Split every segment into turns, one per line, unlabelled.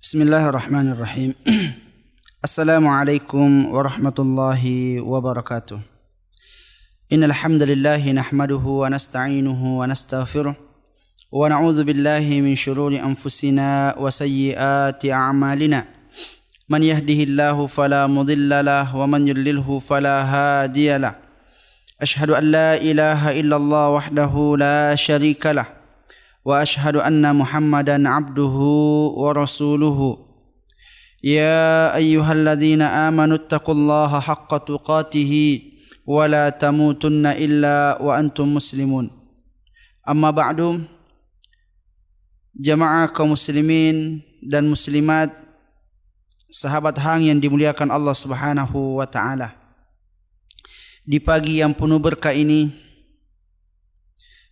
Bismillahirrahmanirrahim. Assalamualaikum warahmatullahi wabarakatuh. Innal hamdalillah nahmaduhu wa nasta'inuhu wa nastaghfiruh wa na'udzu billahi min shururi anfusina wa sayyiati a'malina. Man yahdihillahu fala mudilla lahu wa man yudlilhu fala hadiya lahu. Ashhadu an la ilaha illallah wahdahu la syarika lahu. Wa ashhadu anna Muhammadan abduhu wa rasuluhu. Ya ayyuhalladzina amanu taqullaha haqqa tuqatih wa la tamutunna illa wa antum muslimun. Amma ba'du, jamaah kaum muslimin dan muslimat, sahabat hang yang dimuliakan Allah Subhanahu wa taala. Di pagi yang penuh berkah ini,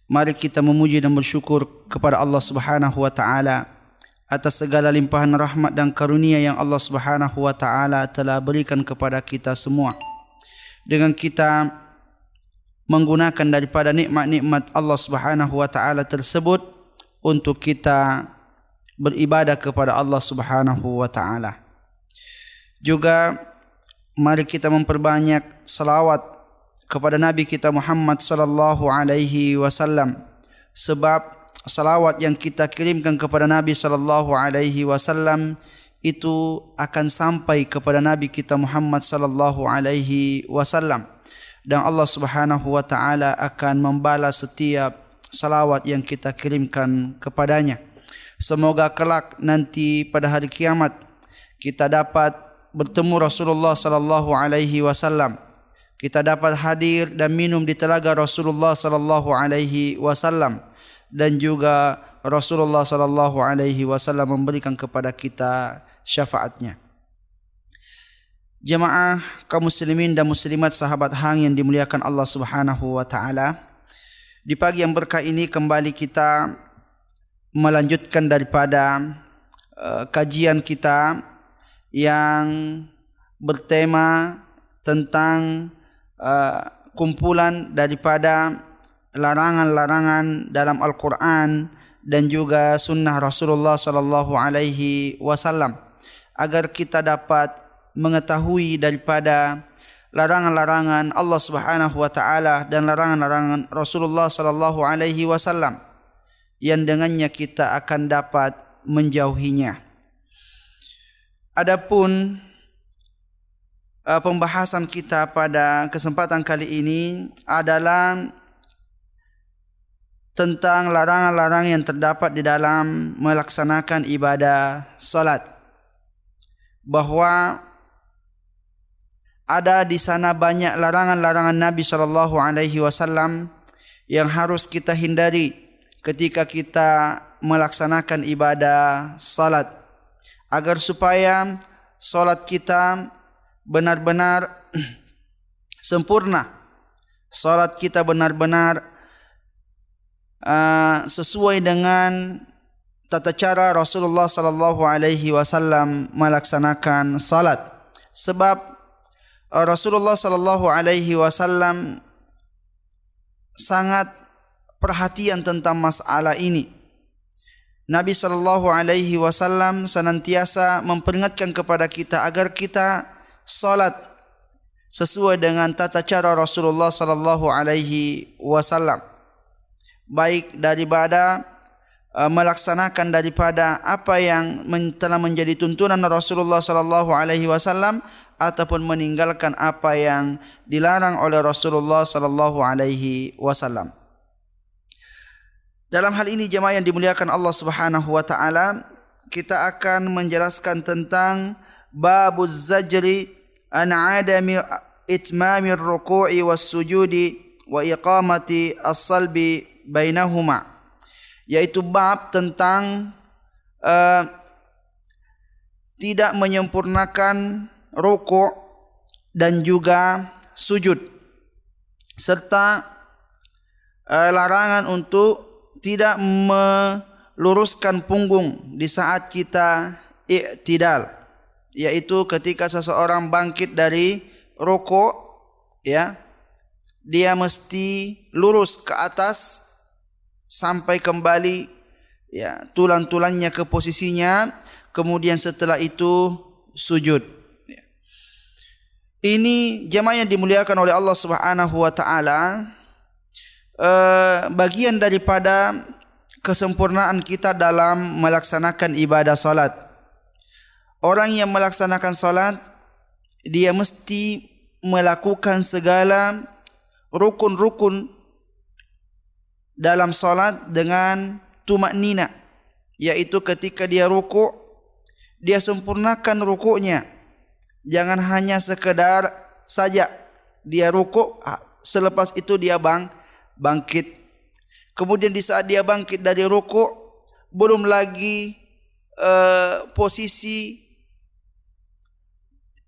mari kita memuji dan bersyukur kepada Allah Subhanahu wa taala atas segala limpahan rahmat dan karunia yang Allah Subhanahu wa taala telah berikan kepada kita semua. Dengan kita menggunakan daripada nikmat-nikmat Allah Subhanahu wa taala tersebut untuk kita beribadah kepada Allah Subhanahu wa taala. Juga mari kita memperbanyak salawat kepada Nabi kita Muhammad sallallahu alaihi wasallam, sebab salawat yang kita kirimkan kepada Nabi sallallahu alaihi wasallam itu akan sampai kepada Nabi kita Muhammad sallallahu alaihi wasallam, dan Allah Subhanahu wa taala akan membalas setiap salawat yang kita kirimkan kepadanya. Semoga kelak nanti pada hari kiamat kita dapat bertemu Rasulullah sallallahu alaihi wasallam. Kita dapat hadir dan minum di telaga Rasulullah sallallahu alaihi wasallam, dan juga Rasulullah sallallahu alaihi wasallam memberikan kepada kita syafaatnya. Jemaah kaum muslimin dan muslimat sahabat hang yang dimuliakan Allah Subhanahu wa taala, di pagi yang berkah ini kembali kita melanjutkan daripada kajian kita yang bertema tentang kumpulan daripada larangan-larangan dalam Al-Quran dan juga sunnah Rasulullah sallallahu alaihi wasallam, agar kita dapat mengetahui daripada larangan-larangan Allah Subhanahu wa taala dan larangan-larangan Rasulullah sallallahu alaihi wasallam yang dengannya kita akan dapat menjauhinya. Adapun pembahasan kita pada kesempatan kali ini adalah tentang larangan-larangan yang terdapat di dalam melaksanakan ibadah salat, bahwa ada di sana banyak larangan-larangan Nabi sallallahu alaihi wasallam yang harus kita hindari ketika kita melaksanakan ibadah salat, agar supaya salat kita benar-benar sempurna, salat kita benar-benar sesuai dengan tata cara Rasulullah sallallahu alaihi wasallam melaksanakan salat. Sebab Rasulullah sallallahu alaihi wasallam sangat perhatian tentang masalah ini. Nabi sallallahu alaihi wasallam senantiasa memperingatkan kepada kita agar kita salat sesuai dengan tata cara Rasulullah sallallahu alaihi wasallam, baik daripada melaksanakan daripada apa yang telah menjadi tuntunan Rasulullah sallallahu alaihi wasallam ataupun meninggalkan apa yang dilarang oleh Rasulullah sallallahu alaihi wasallam. Dalam hal ini jemaah yang dimuliakan Allah Subhanahu wa taala, kita akan menjelaskan tentang babuz zajri an adami itmamir ruku'i was sujudi wa iqamati as-salbi bainahuma, yaitu bab tentang tidak menyempurnakan ruku' dan juga sujud, serta larangan untuk tidak meluruskan punggung di saat kita i'tidal, yaitu ketika seseorang bangkit dari ruku', ya, dia mesti lurus ke atas sampai kembali ya tulang-tulangnya ke posisinya. kemudian setelah itu sujud. Ini jemaah yang dimuliakan oleh Allah Subhanahu wa taala, bagian daripada kesempurnaan kita dalam melaksanakan ibadah salat. Orang yang melaksanakan salat, dia mesti melakukan segala rukun-rukun dalam salat dengan tumaknina, yaitu ketika dia rukuk, dia sempurnakan rukuknya. Jangan hanya sekedar saja dia rukuk, selepas itu dia bangkit. Kemudian di saat dia bangkit dari rukuk, belum lagi posisi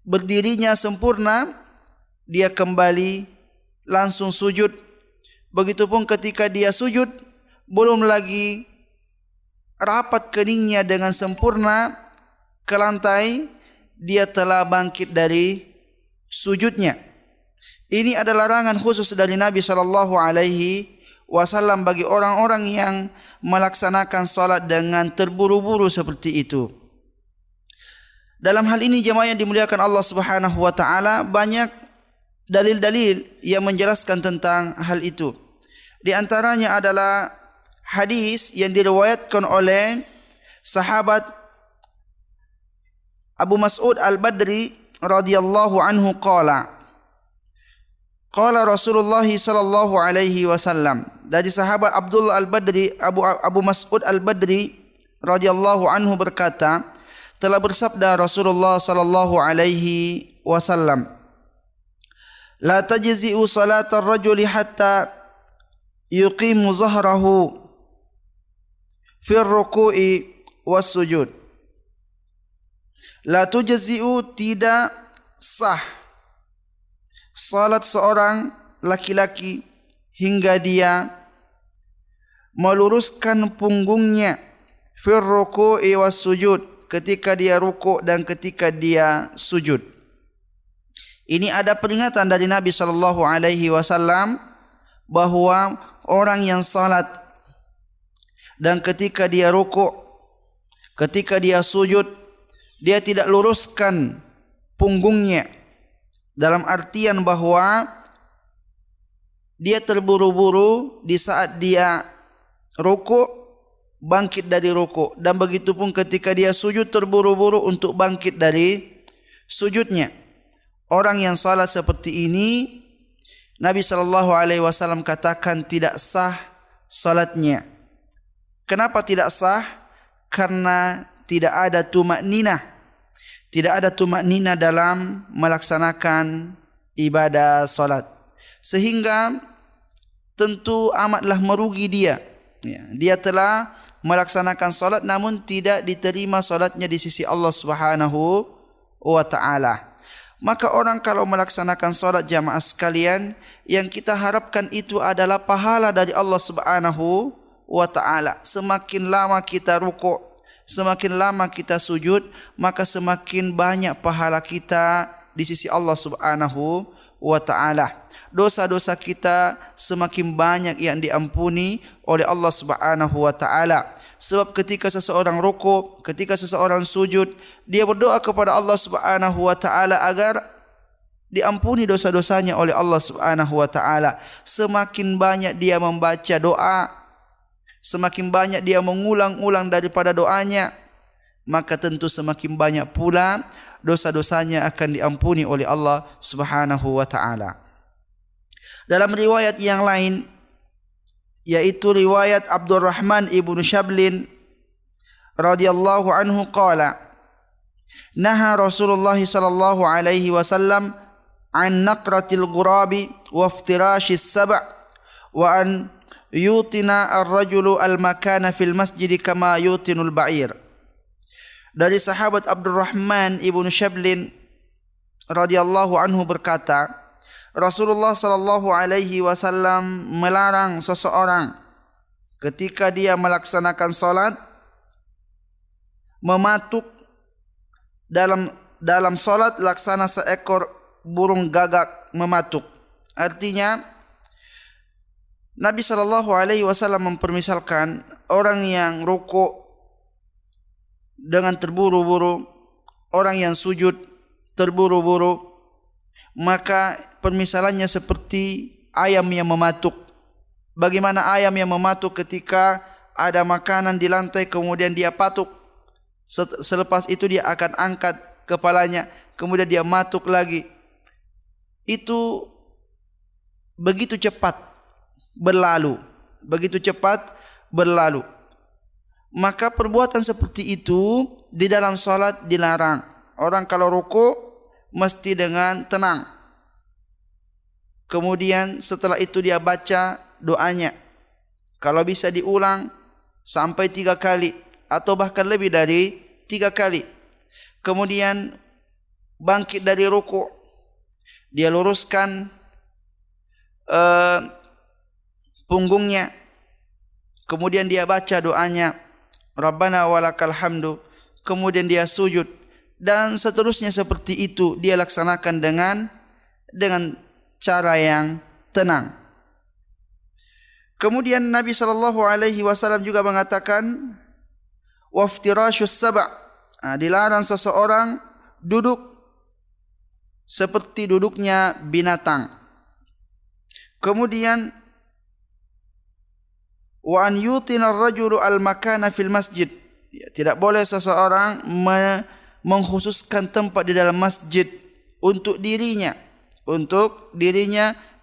berdirinya sempurna, dia kembali langsung sujud. Begitupun ketika dia sujud, belum lagi rapat keningnya dengan sempurna ke lantai, dia telah bangkit dari sujudnya. Ini adalah larangan khusus dari Nabi sallallahu alaihi wasallam bagi orang-orang yang melaksanakan salat dengan terburu-buru seperti itu. Dalam hal ini jemaah yang dimuliakan Allah Subhanahu wa taala, banyak dalil-dalil yang menjelaskan tentang hal itu. Di antaranya adalah hadis yang diriwayatkan oleh sahabat Abu Mas'ud Al-Badri radhiyallahu anhu qala Rasulullah sallallahu alaihi wasallam. Dari sahabat Abdullah Al-Badri, Abu Mas'ud Al-Badri radhiyallahu anhu berkata, telah bersabda Rasulullah sallallahu alaihi wasallam, la tajzi'u salatar rajuli hatta yuqimu zahrahu fi ruku'i was sujud. La tujzi'u, tidak sah salat seorang laki-laki hingga dia meluruskan punggungnya fir ruku'i was sujud, ketika dia rukuk dan ketika dia sujud. Ini ada peringatan dari Nabi sallallahu alaihi wasallam bahwa orang yang salat dan ketika dia rukuk, ketika dia sujud, dia tidak luruskan punggungnya, dalam artian bahwa dia terburu-buru di saat dia rukuk, bangkit dari rukuk, dan begitupun ketika dia sujud terburu-buru untuk bangkit dari sujudnya. Orang yang salat seperti ini, Nabi sallallahu alaihi wasallam katakan tidak sah salatnya. Kenapa tidak sah? Karena tidak ada tumakninah. Tidak ada tumakninah dalam melaksanakan ibadah salat. Sehingga tentu amatlah merugi dia. Dia telah melaksanakan salat namun tidak diterima salatnya di sisi Allah Subhanahu wa taala. Maka orang kalau melaksanakan salat jamaah sekalian, yang kita harapkan itu adalah pahala dari Allah Subhanahu wa taala. Semakin lama kita rukuk, semakin lama kita sujud, maka semakin banyak pahala kita di sisi Allah Subhanahu wa taala. Dosa-dosa kita semakin banyak yang diampuni oleh Allah Subhanahu wa taala. Sebab ketika seseorang rukuk, ketika seseorang sujud, dia berdoa kepada Allah Subhanahu wa taala agar diampuni dosa-dosanya oleh Allah Subhanahu wa taala. Semakin banyak dia membaca doa, semakin banyak dia mengulang-ulang daripada doanya, maka tentu semakin banyak pula dosa-dosanya akan diampuni oleh Allah Subhanahu wa taala. Dalam riwayat yang lain, yaitu riwayat Abdurrahman ibnu Syablin radhiyallahu anhu qala, naha Rasulullah sallallahu alaihi wasallam an naqratil ghurabi wa iftirashis sab' wa an yutina ar-rajulu al-makana fil masjid kama yutinul ba'ir. Dari sahabat Abdurrahman ibnu Syablin radhiyallahu anhu berkata, Rasulullah sallallahu alaihi wasallam melarang seseorang ketika dia melaksanakan salat mematuk dalam salat laksana seekor burung gagak mematuk. Artinya Nabi sallallahu alaihi wasallam mempermisalkan orang yang rukuk, dengan terburu-buru, orang yang sujud terburu-buru, maka permisalannya seperti ayam yang mematuk. Bagaimana ayam yang mematuk ketika ada makanan di lantai kemudian dia patuk. Selepas itu dia akan angkat kepalanya, kemudian dia matuk lagi. Itu begitu cepat berlalu, begitu cepat berlalu. Maka perbuatan seperti itu di dalam salat dilarang. Orang kalau ruku mesti dengan tenang. Kemudian setelah itu dia baca doanya. Kalau bisa diulang sampai 3 kali atau bahkan lebih dari 3 kali. Kemudian bangkit dari ruku, dia luruskan punggungnya. Kemudian dia baca doanya, Rabbana walakal hamdu. Kemudian dia sujud dan seterusnya seperti itu dia laksanakan dengan cara yang tenang. Kemudian Nabi SAW juga mengatakan waftirashus sab'. Dilarang seseorang duduk seperti duduknya binatang. Kemudian wa an yutina ar-rajulu al-makana fil masjid. Tidak boleh seseorang mengkhususkan tempat di dalam masjid untuk dirinya,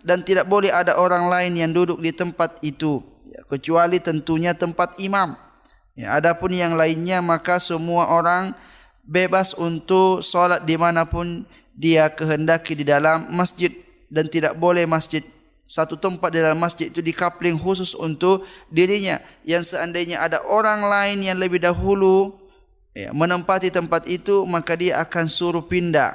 dan tidak boleh ada orang lain yang duduk di tempat itu, kecuali tentunya tempat imam. Adapun yang lainnya maka semua orang bebas untuk salat dimanapun dia kehendaki di dalam masjid, dan tidak boleh satu tempat di dalam masjid itu dikapling khusus untuk dirinya, yang seandainya ada orang lain yang lebih dahulu menempati tempat itu maka dia akan suruh pindah.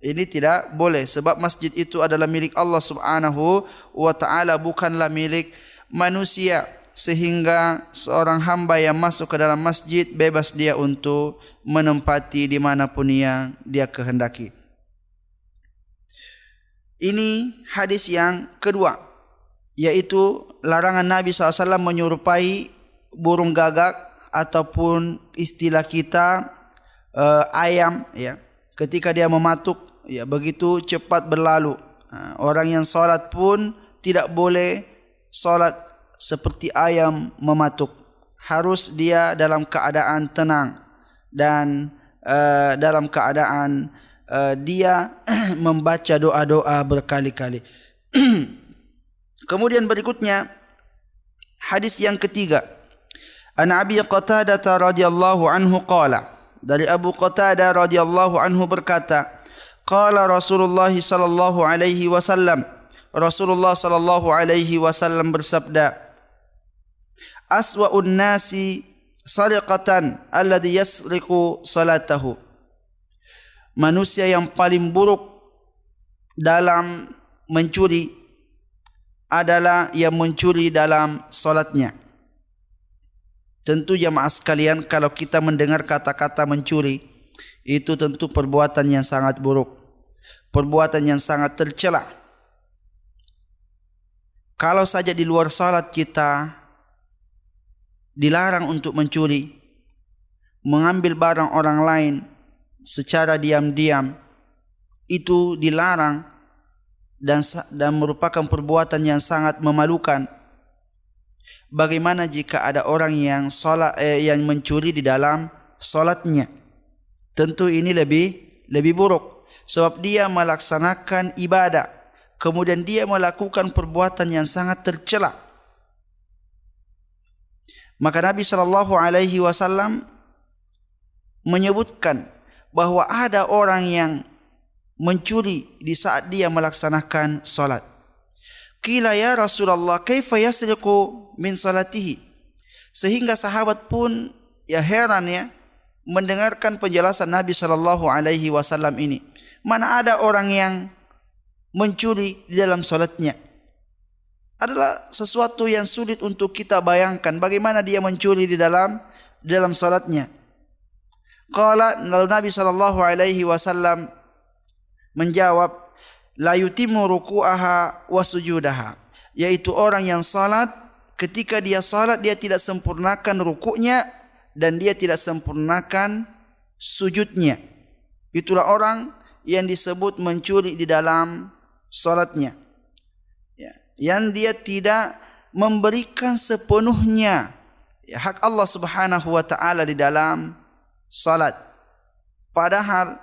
Ini tidak boleh, sebab masjid itu adalah milik Allah Subhanahu wa ta'ala, bukanlah milik manusia, sehingga seorang hamba yang masuk ke dalam masjid bebas dia untuk menempati dimanapun yang dia kehendaki. Ini hadis yang kedua, yaitu larangan Nabi SAW menyerupai burung gagak ataupun istilah kita ayam, ketika dia mematuk, begitu cepat berlalu. Orang yang salat pun tidak boleh salat seperti ayam mematuk. Harus dia dalam keadaan tenang dan dalam keadaan dia membaca doa-doa berkali-kali. Kemudian berikutnya hadis yang ketiga. An Abi Qatadah radhiyallahu anhu qala. Dari Abu Qatadah radhiyallahu anhu berkata, qala Rasulullah sallallahu alaihi wasallam. Rasulullah sallallahu alaihi wasallam bersabda, aswa'un nasi sariqatan alladhi yasriqu salatahu. Manusia yang paling buruk dalam mencuri adalah yang mencuri dalam salatnya. Tentu jamaah sekalian, kalau kita mendengar kata-kata mencuri, itu tentu perbuatan yang sangat buruk, perbuatan yang sangat tercela. Kalau saja di luar salat kita dilarang untuk mencuri, mengambil barang orang lain secara diam-diam, itu dilarang dan merupakan perbuatan yang sangat memalukan. Bagaimana jika ada orang yang yang mencuri di dalam salatnya? Tentu ini lebih buruk, sebab dia melaksanakan ibadah, kemudian dia melakukan perbuatan yang sangat tercela. Maka Nabi SAW menyebutkan bahwa ada orang yang mencuri di saat dia melaksanakan salat. Qila ya Rasulullah, kaifa yasriqu min salatihi? Sehingga sahabat pun heran mendengarkan penjelasan Nabi SAW ini. Mana ada orang yang mencuri di dalam salatnya? Adalah sesuatu yang sulit untuk kita bayangkan, bagaimana dia mencuri di dalam salatnya. Qala, lalu Nabi SAW menjawab, la yutimmu ruku'aha wa sujudaha, yaitu orang yang salat, ketika dia salat dia tidak sempurnakan rukuknya dan dia tidak sempurnakan sujudnya. Itulah orang yang disebut mencuri di dalam salatnya. Ya, yang dia tidak memberikan sepenuhnya hak Allah Subhanahu wa taala di dalam salat. Padahal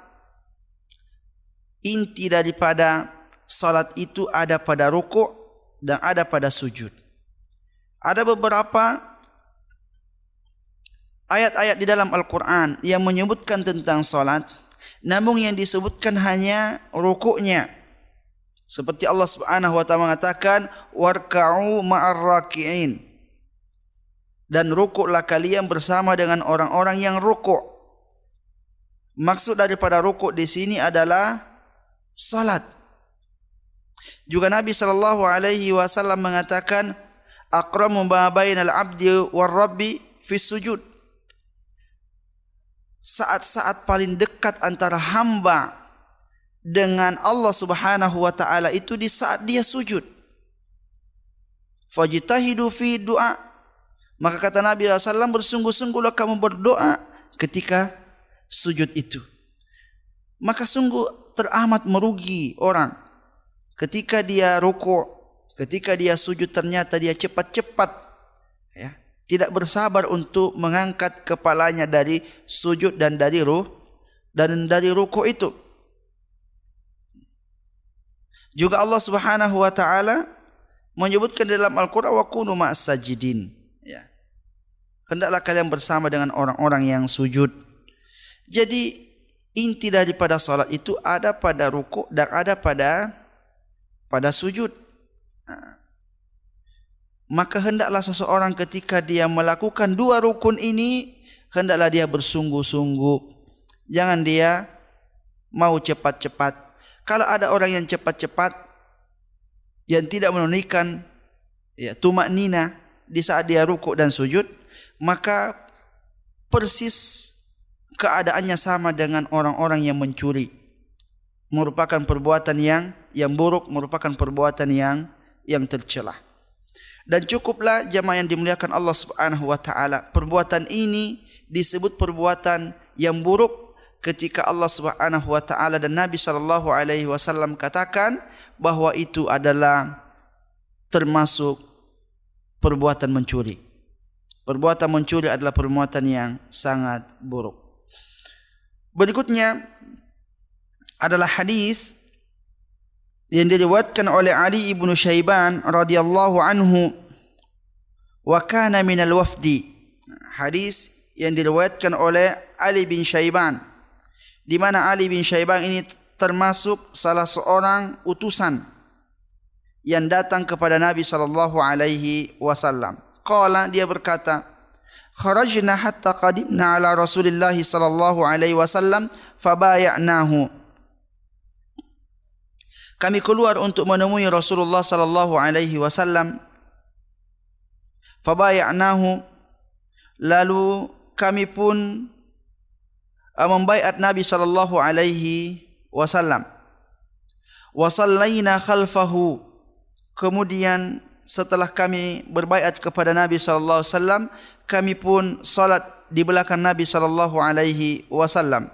inti daripada salat itu ada pada rukuk dan ada pada sujud. Ada beberapa ayat-ayat di dalam Al-Quran yang menyebutkan tentang salat, namun yang disebutkan hanya rukuknya. Seperti Allah Subhanahu wa taala mengatakan, warka'u ma'ar raki'in. Dan rukuklah kalian bersama dengan orang-orang yang rukuk. Maksud daripada rukuk di sini adalah salat. Juga Nabi sallallahu alaihi wasallam mengatakan, aqrabu ma bainal abdi war rabbi fi sujud. Saat-saat paling dekat antara hamba dengan Allah Subhanahu wa taala itu di saat dia sujud. Fajtahidu fi du'a. Maka kata Nabi SAW, bersungguh-sungguhlah kamu berdoa ketika sujud itu. Maka sungguh teramat merugi orang ketika dia rukuk, ketika dia sujud ternyata dia cepat-cepat, ya, tidak bersabar untuk mengangkat kepalanya dari sujud dan dari rukuk itu. Juga Allah Subhanahu wa taala menyebutkan dalam Al-Qur'an, wa kunu ma'as sajidin. Ya. Hendaklah kalian bersama dengan orang-orang yang sujud. Jadi inti daripada salat itu ada pada rukuk dan ada pada sujud. Maka hendaklah seseorang ketika dia melakukan dua rukun ini, hendaklah dia bersungguh-sungguh. Jangan dia mau cepat-cepat. Kalau ada orang yang cepat-cepat, yang tidak menunaikan tumaknina di saat dia rukuk dan sujud, maka persis keadaannya sama dengan orang-orang yang mencuri. Merupakan perbuatan yang buruk, merupakan perbuatan yang tercela. Dan cukuplah jemaah yang dimuliakan Allah Subhanahu wa taala, perbuatan ini disebut perbuatan yang buruk ketika Allah Subhanahu wa taala dan Nabi sallallahu alaihi wasallam katakan bahwa itu adalah termasuk perbuatan mencuri. Perbuatan mencuri adalah perbuatan yang sangat buruk. Berikutnya adalah hadis yang diriwayatkan oleh Ali ibn Syaiban radhiyallahu anhu, wa kana minal wafdi. Hadis yang diriwayatkan oleh Ali bin Syaiban, di mana Ali bin Syaiban ini termasuk salah seorang utusan yang datang kepada Nabi sallallahu alaihi wasallam. Qala, dia berkata, kharajna hatta qadimna ala Rasulillah sallallahu alaihi wasallam fabaya'nahu. Kami keluar untuk menemui Rasulullah sallallahu alaihi wasallam. Fabaya'nahu, lalu kami pun membaiat Nabi sallallahu alaihi wasallam. Wa sallaina khalfahu. Kemudian setelah kami berbaiat kepada Nabi sallallahu alaihi wasallam, kami pun salat di belakang Nabi sallallahu alaihi wasallam.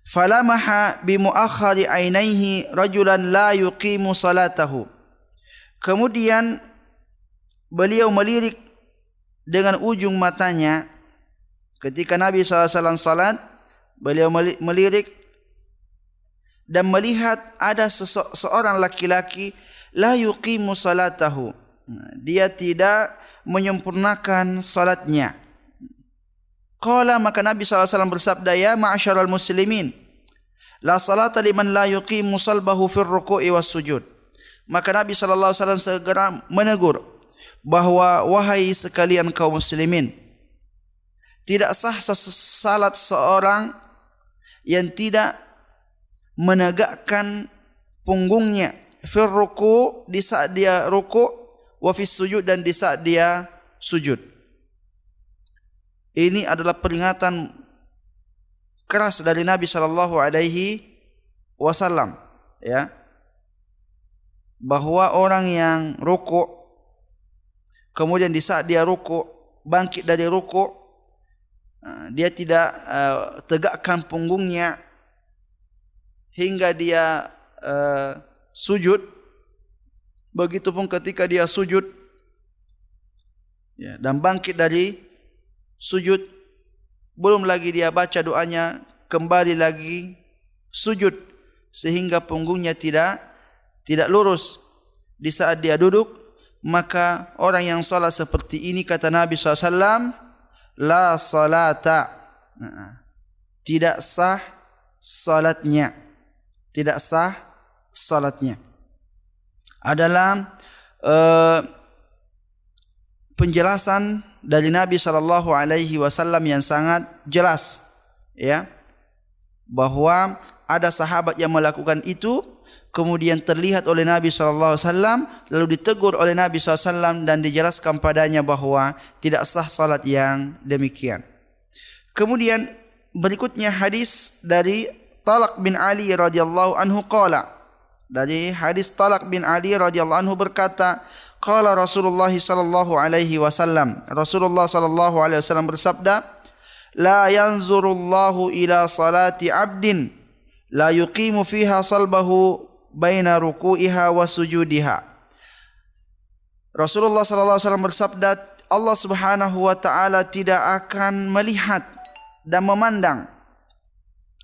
Falamaha bi muakhkhari ainaihi rajulan la yuqimu salatahu. Kemudian beliau melirik dengan ujung matanya ketika Nabi sallallahu alaihi wasallam salat, beliau melirik dan melihat ada seorang laki-laki la yuqimu salatahu. Dia tidak menyempurnakan salatnya. Qala, maka Nabi SAW bersabda, ya ma'asyaral muslimin, la salata liman la yuqimu salbahu fir ruku'i was sujud. Maka Nabi SAW segera menegur bahwa wahai sekalian kaum muslimin, tidak sah salat seorang yang tidak menegakkan punggungnya fir ruku', di saat dia ruku', wa fis sujud, dan di saat dia sujud. Ini adalah peringatan keras dari Nabi sallallahu alaihi wasallam, ya, bahwa orang yang ruku' kemudian di saat dia ruku' bangkit dari ruku', Dia tidak tegakkan punggungnya hingga dia sujud. Begitupun ketika dia sujud dan bangkit dari sujud, belum lagi dia baca doanya, kembali lagi sujud sehingga punggungnya tidak lurus di saat dia duduk. Maka orang yang salat seperti ini, kata Nabi SAW, la salata, tidak sah salatnya, tidak sah salatnya. Adalah penjelasan dari Nabi SAW yang sangat jelas, ya, bahwa ada sahabat yang melakukan itu, kemudian terlihat oleh Nabi SAW, lalu ditegur oleh Nabi SAW dan dijelaskan padanya bahwa tidak sah salat yang demikian. Kemudian berikutnya hadis dari Talq bin Ali radhiyallahu anhu qala. Dari hadis Talq bin Ali radhiyallahu anhu berkata, qala Rasulullah sallallahu alaihi wasallam, Rasulullah sallallahu alaihi wasallam bersabda, la yanzurullahu ila salati abdin la yuqimu fiha salbahu baina ruku'iha wa sujudiha. Rasulullah sallallahu alaihi wasallam bersabda, Allah Subhanahu wa taala tidak akan melihat dan memandang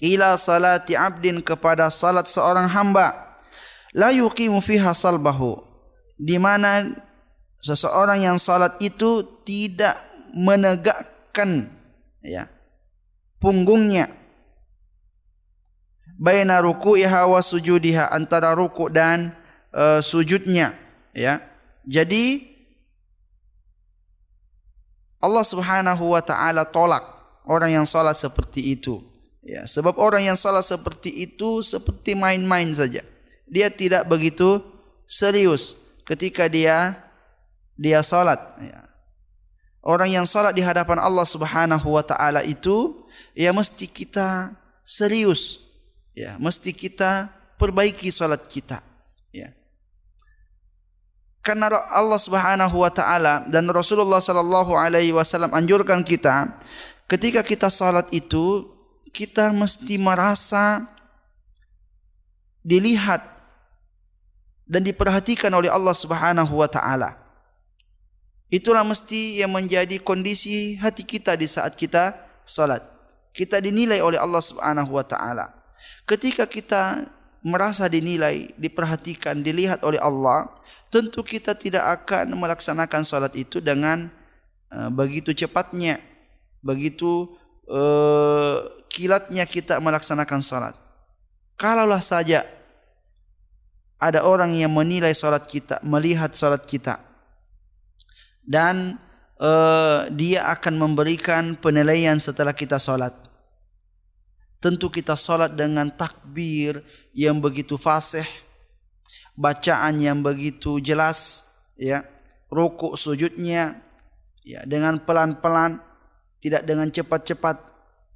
ila salati abdin, kepada salat seorang hamba, la yuqimu fiha salbahu, di mana seseorang yang salat itu tidak menegakkan, ya, punggungnya, baina ruku'iha wa sujudiha, antara ruku' dan sujudnya, ya. Jadi Allah Subhanahu wa taala tolak orang yang salat seperti itu, ya, sebab orang yang salat seperti itu seperti main-main saja. Dia tidak begitu serius ketika dia salat, ya. Orang yang salat di hadapan Allah Subhanahu wa taala itu, ya, mesti kita serius, ya, mesti kita perbaiki salat kita, ya. Karena Allah Subhanahu wa taala dan Rasulullah sallallahu alaihi wasallam anjurkan kita, ketika kita salat itu kita mesti merasa dilihat dan diperhatikan oleh Allah Subhanahu wa taala. Itulah mesti yang menjadi kondisi hati kita di saat kita salat. Kita dinilai oleh Allah Subhanahu wa taala. Ketika kita merasa dinilai, diperhatikan, dilihat oleh Allah, tentu kita tidak akan melaksanakan salat itu dengan begitu cepatnya, begitu kilatnya kita melaksanakan salat. Kalaulah saja ada orang yang menilai salat kita, melihat salat kita, dan dia akan memberikan penilaian setelah kita salat. Tentu kita salat dengan takbir yang begitu fasih, bacaan yang begitu jelas, ya, rukuk sujudnya, ya, dengan pelan-pelan, tidak dengan cepat-cepat.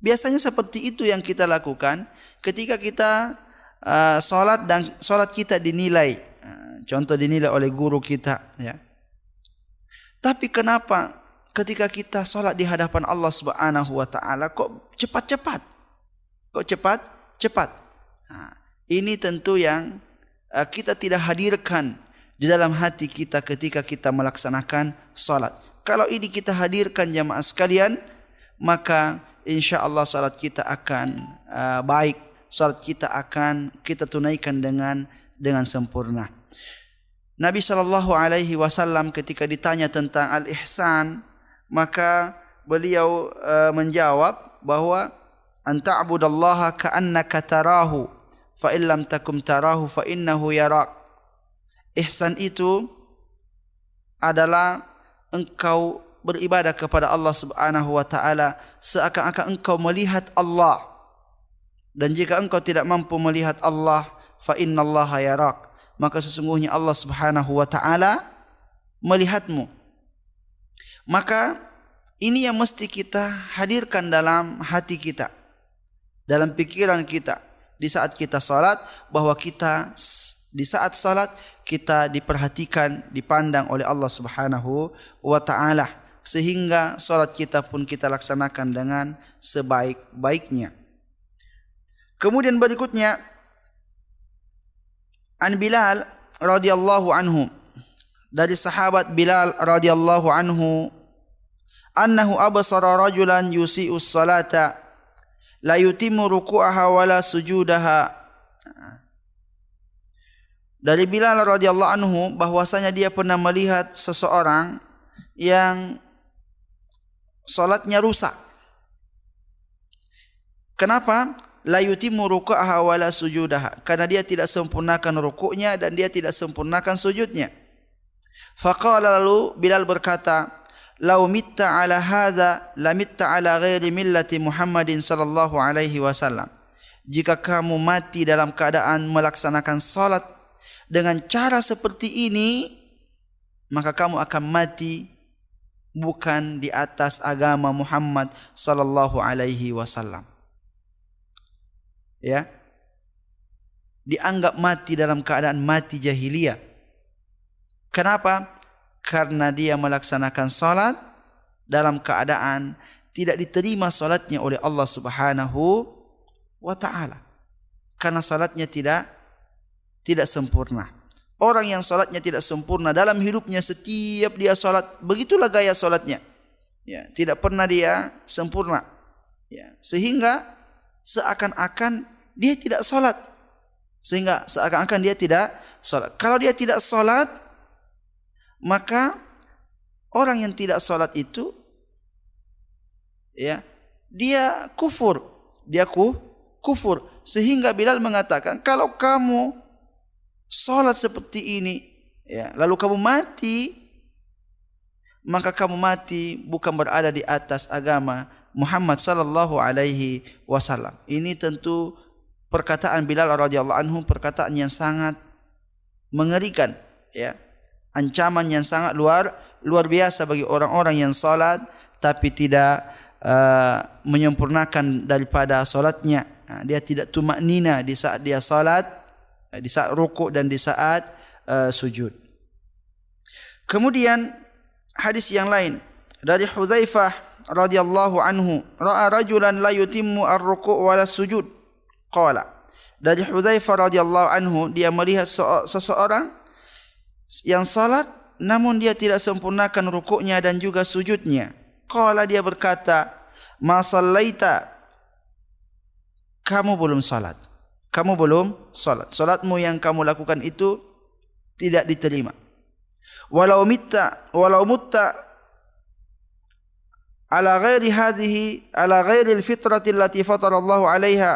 Biasanya seperti itu yang kita lakukan ketika kita salat dan salat kita dinilai, contoh dinilai oleh guru kita, ya. Tapi kenapa ketika kita salat di hadapan Allah Subhanahu wa taala kok cepat-cepat? Kok cepat-cepat? Nah, ini tentu yang kita tidak hadirkan di dalam hati kita ketika kita melaksanakan salat. Kalau ini kita hadirkan jamaah sekalian, maka insyaallah salat kita akan baik. Salat kita akan kita tunaikan dengan sempurna. Nabi sallallahu alaihi wasallam ketika ditanya tentang al-ihsan, maka beliau menjawab bahwa anta'budallaha ka'annaka tarahu fa in lam takum tarahu fa innahu yarak. Ihsan itu adalah engkau beribadah kepada Allah Subhanahu wa taala seakan-akan engkau melihat Allah. Dan jika engkau tidak mampu melihat Allah, fa innallaha yarak, maka sesungguhnya Allah Subhanahu wa taala melihatmu. Maka ini yang mesti kita hadirkan dalam hati kita, dalam pikiran kita di saat kita salat, bahwa kita di saat salat kita diperhatikan, dipandang oleh Allah Subhanahu wa taala. sehingga salat kita pun kita laksanakan dengan sebaik-baiknya. Kemudian berikutnya an Bilal radhiyallahu anhu, dari sahabat Bilal radhiyallahu anhu, annahu absara rajulan yusi'us salata la yutimmu ruku'aha wala sujudaha. Dari Bilal radhiyallahu anhu bahwasanya dia pernah melihat seseorang yang salatnya rusak. Kenapa? La yutimmu ruku'aha wala sujudaha, karena dia tidak sempurnakan rukuknya dan dia tidak sempurnakan sujudnya. Faqala, lalu Bilal berkata, "Lau mitta ala hadza la mitta ala ghairi millati Muhammadin sallallahu alaihi wasallam." Jika kamu mati dalam keadaan melaksanakan salat dengan cara seperti ini, maka kamu akan mati bukan di atas agama Muhammad sallallahu alaihi wasallam. Ya. Dianggap mati dalam keadaan mati jahiliyah. Kenapa? Karena dia melaksanakan salat dalam keadaan tidak diterima salatnya oleh Allah Subhanahu wa taala. Karena salatnya tidak sempurna. Orang yang salatnya tidak sempurna dalam hidupnya, setiap dia salat begitulah gaya salatnya. Ya, tidak pernah dia sempurna. Ya, sehingga seakan-akan dia tidak salat. Kalau dia tidak salat, maka orang yang tidak salat itu, ya, dia kufur. Kufur. Sehingga Bilal mengatakan, kalau kamu salat seperti ini, ya, lalu kamu mati, maka kamu mati bukan berada di atas agama Muhammad sallallahu alaihi wasallam. Ini tentu perkataan Bilal radhiyallahu anhu, perkataan yang sangat mengerikan, ya. Ancaman yang sangat luar biasa bagi orang-orang yang salat tapi tidak menyempurnakan daripada salatnya. Dia tidak tumaknina di saat dia salat, di saat rukuk dan di saat sujud. Kemudian hadis yang lain dari Hudzaifah radhiyallahu anhu, ra'a rajulan la yutimmu ar-ruku' wala sujud. Qala, dari Hudzaifah radhiyallahu anhu, dia melihat seseorang yang salat namun dia tidak sempurnakan rukuknya dan juga sujudnya. Qala, dia berkata, ma sallaita, kamu belum salat. Salatmu yang kamu lakukan itu tidak diterima. Walau mutta ala ghairi al-fitrati allati fatara Allah 'alaiha.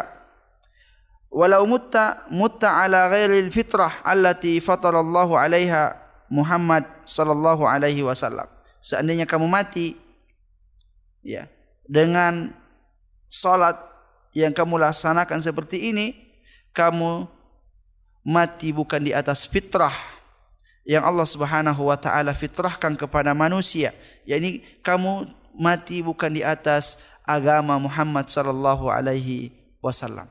Walau mutta ala ghairil fitrah allati fatarallahu alaiha Muhammad sallallahu alaihi wasallam. Seandainya kamu mati, ya, dengan salat yang kamu laksanakan seperti ini, kamu mati bukan di atas fitrah yang Allah Subhanahu wa taala fitrahkan kepada manusia. yakni kamu mati bukan di atas agama Muhammad sallallahu alaihi wasallam.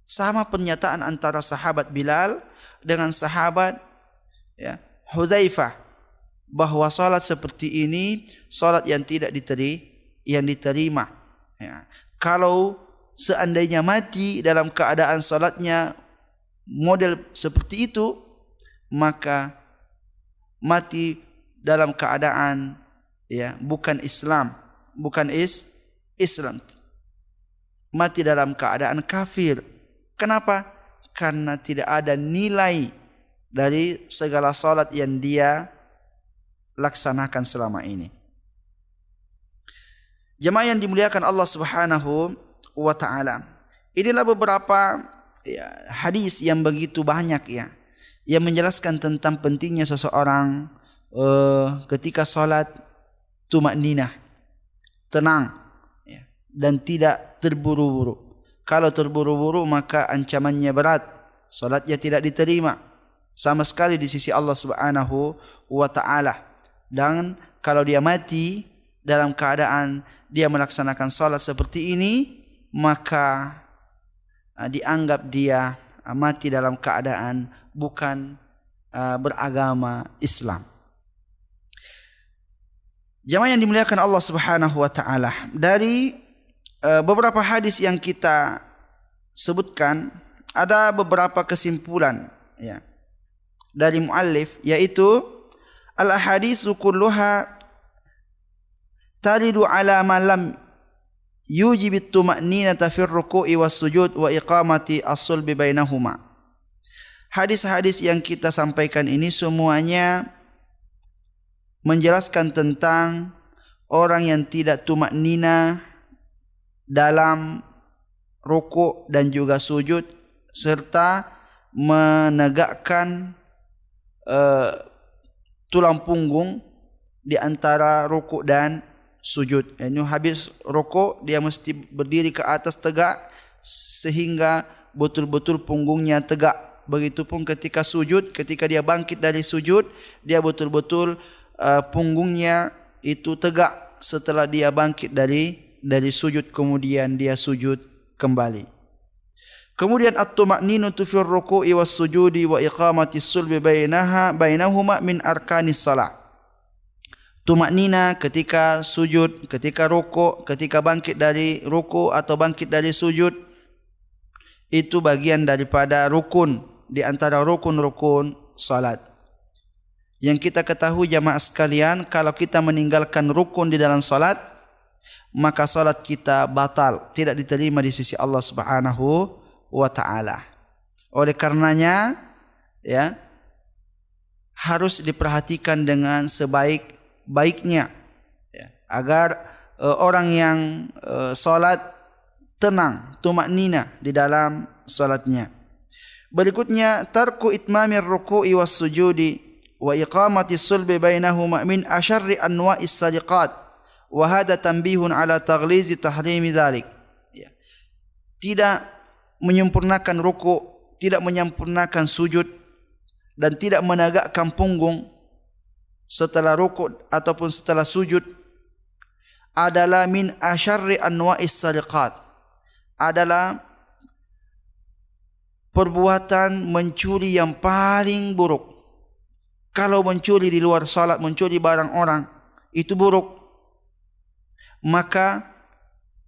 Sama pernyataan antara sahabat Bilal dengan sahabat, ya, Hudzaifah, bahwa salat seperti ini salat yang tidak diterima. Ya. Kalau seandainya mati dalam keadaan salatnya model seperti itu, maka mati dalam keadaan, ya, bukan Islam. Mati dalam keadaan kafir. Kenapa? Karena tidak ada nilai dari segala salat yang dia laksanakan selama ini. Jemaah yang dimuliakan Allah Subhanahu wa taala. Inilah beberapa, ya, hadis yang begitu banyak, ya, yang menjelaskan tentang pentingnya seseorang ketika salat tumakninah, tenang, ya, dan tidak terburu-buru. Kalau terburu-buru maka ancamannya berat, salatnya tidak diterima sama sekali di sisi Allah Subhanahu wa taala. Dan kalau dia mati dalam keadaan dia melaksanakan salat seperti ini, maka dianggap dia mati dalam keadaan bukan beragama Islam. Jamaah yang dimuliakan Allah Subhanahu wa taala, dari beberapa hadis yang kita sebutkan ada beberapa kesimpulan ya dari muallif, yaitu al ahaditsu kulluha taridu ala ma lam yujib at-tuma'ninata fi ar-ruku'i was-sujud wa iqamati as-sulbi bainahuma. Hadis-hadis yang kita sampaikan ini semuanya menjelaskan tentang orang yang tidak tumak-nina dalam ruku' dan juga sujud, serta menegakkan tulang punggung di antara ruku' dan sujud. Yani habis ruku' dia mesti berdiri ke atas tegak sehingga betul-betul punggungnya tegak. Begitupun ketika sujud, ketika dia bangkit dari sujud, dia betul-betul punggungnya itu tegak setelah dia bangkit dari sujud, kemudian dia sujud kembali. Kemudian at-tuma'ninatu fil ruku'i was sujudi wa iqamati sulbi bainahuma min arkanis salah. Tumaknina ketika sujud, ketika ruku', ketika bangkit dari ruku' atau bangkit dari sujud, itu bagian daripada rukun di antara rukun-rukun salat. Yang kita ketahui jamaah sekalian, kalau kita meninggalkan rukun di dalam salat, maka salat kita batal, tidak diterima di sisi Allah Subhanahu wa taala. Oleh karenanya ya, harus diperhatikan dengan sebaik-baiknya ya, agar orang yang salat tenang, tumaknina di dalam salatnya. Berikutnya tarku itmamir ruku'i was sujudi wa iqamati sulbi bainahuma min asyarri anwa'is sadiqat wa hadha tanbihun ala taghlizi tahrimi dzalik. Ya. Tidak menyempurnakan ruku', tidak menyempurnakan sujud, dan tidak menegakkan punggung setelah ruku' ataupun setelah sujud adalah min asyarri anwa'is sadiqat, adalah perbuatan mencuri yang paling buruk. Kalau mencuri di luar salat, mencuri barang orang, itu buruk. Maka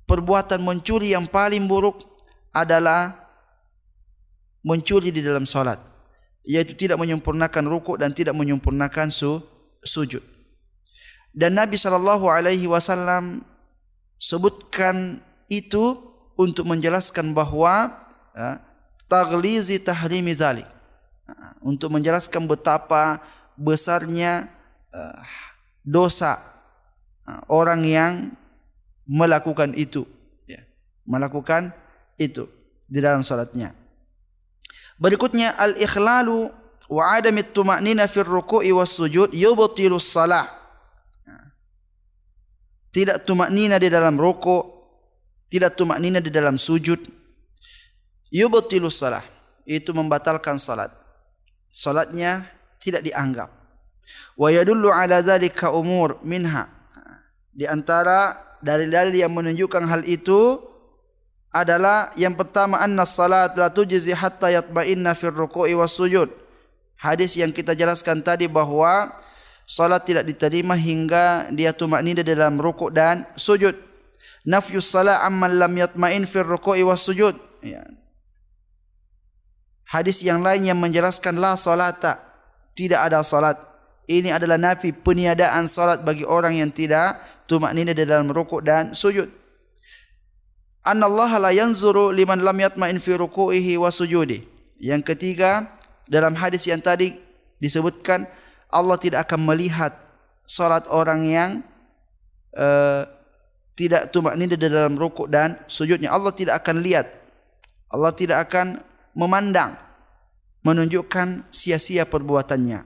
perbuatan mencuri yang paling buruk adalah mencuri di dalam salat, yaitu tidak menyempurnakan ruku' dan tidak menyempurnakan sujud. Dan Nabi SAW sebutkan itu untuk menjelaskan bahwa taghlizi tahrimi dzalik, untuk menjelaskan betapa besarnya dosa orang yang melakukan itu, melakukan itu di dalam salatnya. Berikutnya al-ikhlalu wa adamit tuma'nina fil ruku'i was sujud yubtilus salah. Tidak tumaknina di dalam ruku', tidak tumaknina di dalam sujud, yubtilus salah, itu membatalkan salat. Salatnya tidak dianggap. Wa yadullu ala dzalika umur minha. Di antara dalil-dalil yang menunjukkan hal itu adalah yang pertama, anna salat la tujzi hatta yatma'inna fir ruku'i was sujud. Hadis yang kita jelaskan tadi bahwa salat tidak diterima hingga dia tumaknina dalam ruku' dan sujud. Nafyus salat amman lam yatma'in fir ruku'i was sujud. Ya. Hadis yang lain yang menjelaskan la salata, tidak ada salat. Ini adalah nafi, peniadaan salat bagi orang yang tidak tumaknina di dalam rukuk dan sujud. Annallaha la yanzuru liman lam yatma'in fi ruku'ihi wa sujudi. Yang ketiga, dalam hadis yang tadi disebutkan, Allah tidak akan melihat salat orang yang tidak tumaknina di dalam rukuk dan sujudnya. Allah tidak akan lihat. Allah tidak akan memandang, menunjukkan sia-sia perbuatannya.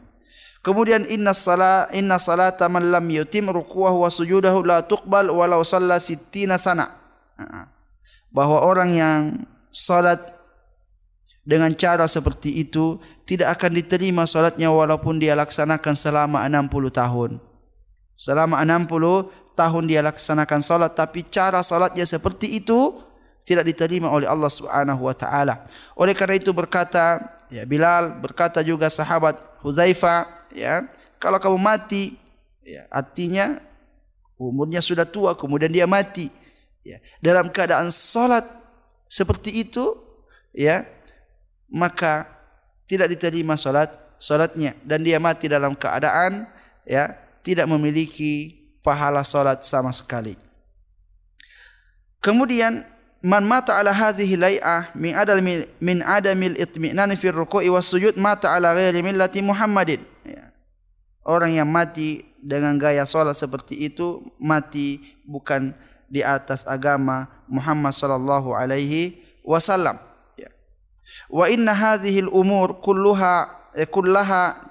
Kemudian inna salata man lam yutim ruku'ahu wa sujudahu la tuqbal walau shalla 60 sana. Bahwa orang yang salat dengan cara seperti itu tidak akan diterima salatnya walaupun dia laksanakan selama 60 tahun. Selama 60 tahun dia laksanakan salat, tapi cara salatnya seperti itu tidak diterima oleh Allah Subhanahu wa taala. Oleh karena itu berkata ya Bilal, berkata juga sahabat Hudzaifah, ya, kalau kamu mati, ya, artinya umurnya sudah tua, kemudian dia mati, ya, dalam keadaan salat seperti itu, ya, maka tidak diterima salatnya, dan dia mati dalam keadaan, ya, tidak memiliki pahala salat sama sekali. Kemudian man mata ala hadhihi lai'ah min adamil itmi'nan fi ruku'i was sujud mata ala ghairi millati Muhammadin. Ya. Orang yang mati dengan gaya salat seperti itu mati bukan di atas agama Muhammad sallallahu alaihi wasallam. Ya. Wa inna hadhihi al-umur kullaha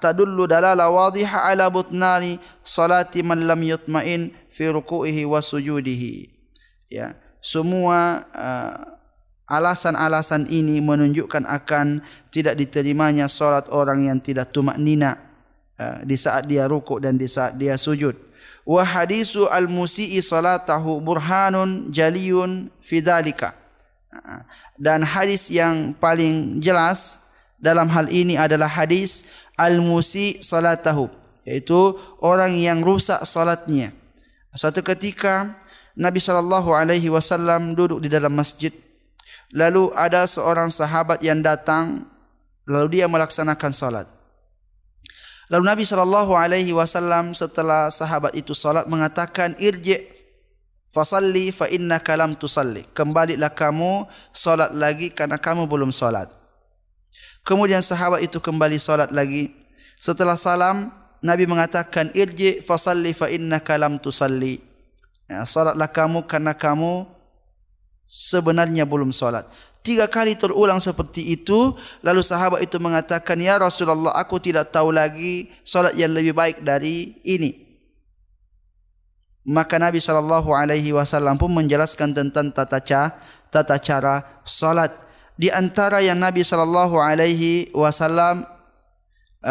tadullu dalala wadhiha ala butnani salati man lam yutma'in fi ruku'ihi wa sujudihi. Ya, semua alasan-alasan ini menunjukkan akan tidak diterimanya salat orang yang tidak tumaknina di saat dia rukuk dan di saat dia sujud. Wa hadisu al-musii salatahu burhanun jaliyun fi dzalika. Dan hadis yang paling jelas dalam hal ini adalah hadis al-musi salatahu, yaitu orang yang rusak salatnya. Suatu ketika Nabi SAW duduk di dalam masjid, lalu ada seorang sahabat yang datang, lalu dia melaksanakan salat. Lalu Nabi SAW setelah sahabat itu salat mengatakan, irji' fasalli fa innaka lam tusalli, kembalilah kamu salat lagi karena kamu belum salat. Kemudian sahabat itu kembali salat lagi. Setelah salam, Nabi mengatakan, irji' fasalli fa innaka lam tusalli, ya, salatlah kamu karena kamu sebenarnya belum salat. 3 kali terulang seperti itu. Lalu sahabat itu mengatakan, ya Rasulullah, aku tidak tahu lagi salat yang lebih baik dari ini. Maka Nabi SAW pun menjelaskan tentang tata cara salat. Di antara yang Nabi SAW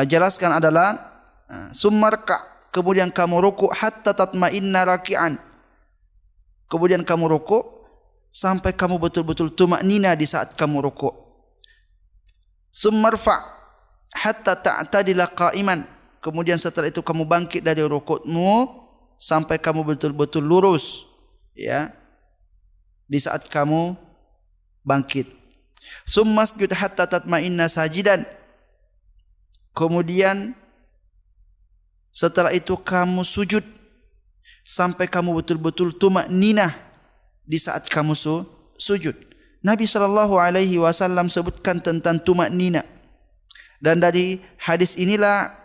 jelaskan adalah summarka, kemudian kamu rukuk hatta tatma'inna raki'an, kemudian kamu rukuk sampai kamu betul-betul tumaknina di saat kamu rukuk. Summarfa hatta ta'tadila qa'iman, kemudian setelah itu kamu bangkit dari rukukmu sampai kamu betul-betul lurus, ya, di saat kamu bangkit. Summasjud hatta tatma'inna sajidan, kemudian setelah itu kamu sujud sampai kamu betul-betul tumakninah di saat kamu sujud. Nabi SAW sebutkan tentang tumakninah, dan dari hadis inilah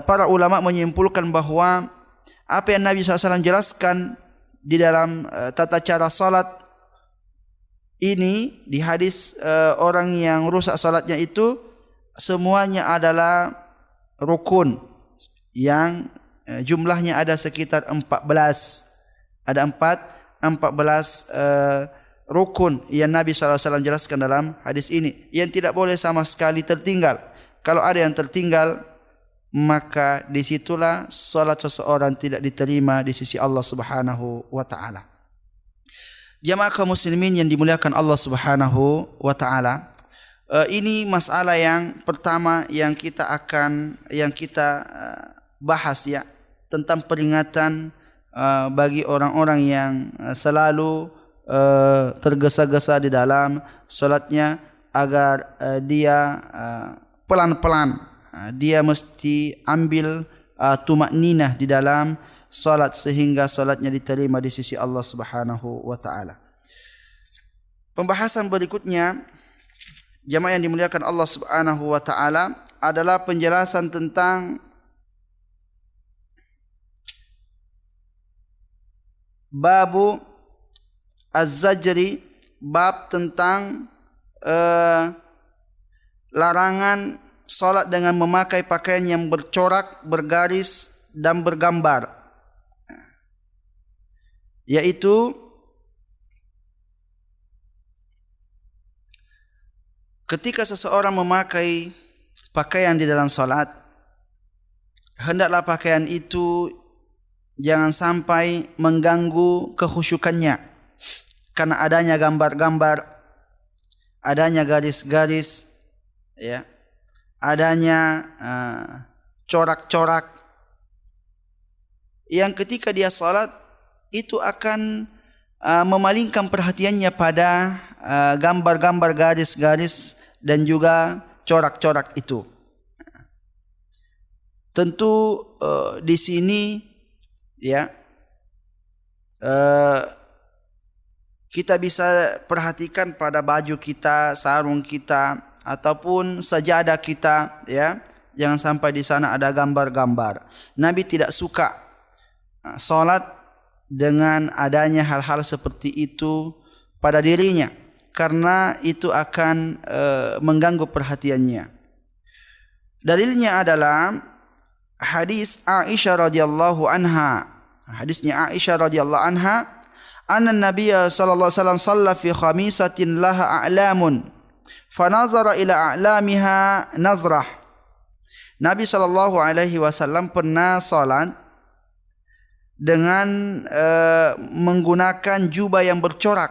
para ulama menyimpulkan bahwa apa yang Nabi SAW jelaskan di dalam tata cara salat ini di hadis orang yang rusak salatnya itu semuanya adalah rukun yang jumlahnya ada sekitar 14. Ada 14 rukun yang Nabi SAW jelaskan dalam hadis ini, yang tidak boleh sama sekali tertinggal. Kalau ada yang tertinggal, maka disitulah salat seseorang tidak diterima di sisi Allah Subhanahu wa ta'ala. Jamaah kaum muslimin yang dimuliakan Allah Subhanahu wa ta'ala, ini masalah yang pertama yang kita bahas, ya, tentang peringatan bagi orang-orang yang selalu tergesa-gesa di dalam salatnya, agar dia pelan-pelan, dia mesti ambil tumakninah di dalam salat sehingga salatnya diterima di sisi Allah Subhanahu wa taala. Pembahasan berikutnya, jamaah yang dimuliakan Allah Subhanahu wa taala, adalah penjelasan tentang babu az-zajri, bab tentang larangan salat dengan memakai pakaian yang bercorak, bergaris dan bergambar, yaitu ketika seseorang memakai pakaian di dalam salat, hendaklah pakaian itu jangan sampai mengganggu kekhusyukannya, karena adanya gambar-gambar, adanya garis-garis, ya, adanya corak-corak, yang ketika dia salat itu akan memalingkan perhatiannya pada gambar-gambar garis-garis dan juga corak-corak itu. Tentu di sini ya kita bisa perhatikan pada baju kita, sarung kita, ataupun sajadah kita, ya. Jangan sampai di sana ada gambar-gambar. Nabi tidak suka salat dengan adanya hal-hal seperti itu pada dirinya, karena itu akan mengganggu perhatiannya. Dalilnya adalah hadis Aisyah radhiyallahu anha. Hadisnya Aisyah radhiyallahu anha, anna Nabiy sallallahu alaihi wasallam shalla fi khamisatin laha a'lamun fa nazara ila a'lamiha nazrah. Nabi sallallahu alaihi wasallam pernah salat dengan menggunakan jubah yang bercorak.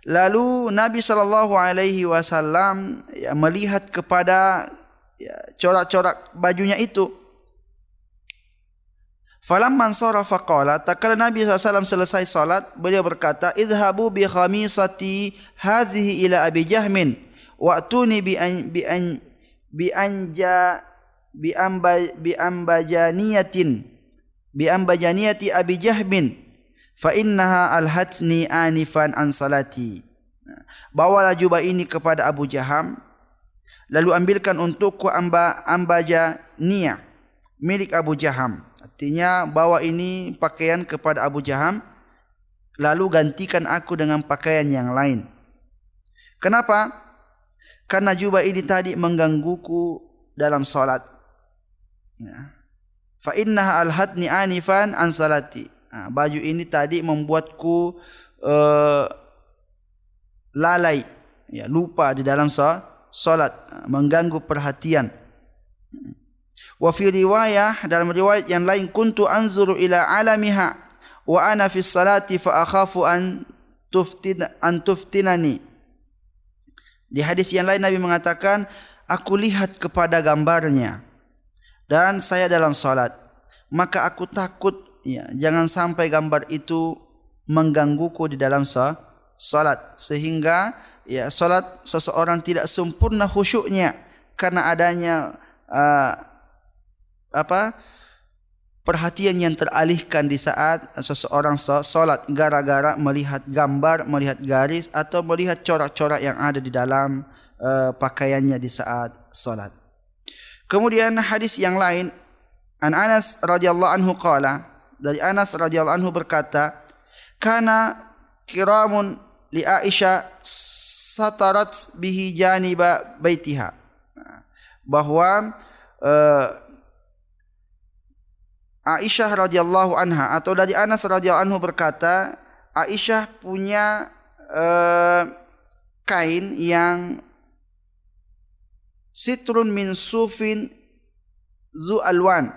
Lalu Nabi sallallahu alaihi wasallam melihat kepada corak-corak bajunya itu. Falamman sarafa qala, tatkala Nabi SAW selesai salat, beliau berkata, idhabu bi khamisati hadhihi ila Abi Jahmin wa'tuni bi ambajaniyati Abi Jahmin fa innaha alhatni anifan an salati. Bawalah jubah ini kepada Abu Jaham, lalu ambilkan untukku ambajaniyah milik Abu Jaham. Artinya bawa ini pakaian kepada Abu Jaham, lalu gantikan aku dengan pakaian yang lain. Kenapa? Karena jubah ini tadi menggangguku dalam salat. Fa innaha alhatni anifan an salati. Baju ini tadi membuatku lalai, lupa di dalam salat, mengganggu perhatian. Wa fi riwayah, dalam riwayat yang lain, kuntu anzuru ila alamiha wa ana fi salati fa akhafu an tuftinani. Di hadis yang lain Nabi mengatakan, aku lihat kepada gambarnya dan saya dalam salat, maka aku takut jangan sampai gambar itu menggangguku di dalam salat, sehingga salat seseorang tidak sempurna khusyuknya karena adanya perhatian yang teralihkan di saat seseorang salat gara-gara melihat gambar, melihat garis, atau melihat corak-corak yang ada di dalam pakaiannya di saat salat. Kemudian hadis yang lain, an Anas radhiyallahu anhu qala, dari Anas radhiyallahu anhu berkata, kana kiramun li Aisyah satarat bihi janiba baitiha, bahwa Aisyah radhiyallahu anha, atau dari Anas radhiyallahu anhu berkata, Aisyah punya kain yang sitrun min sufin zu alwan,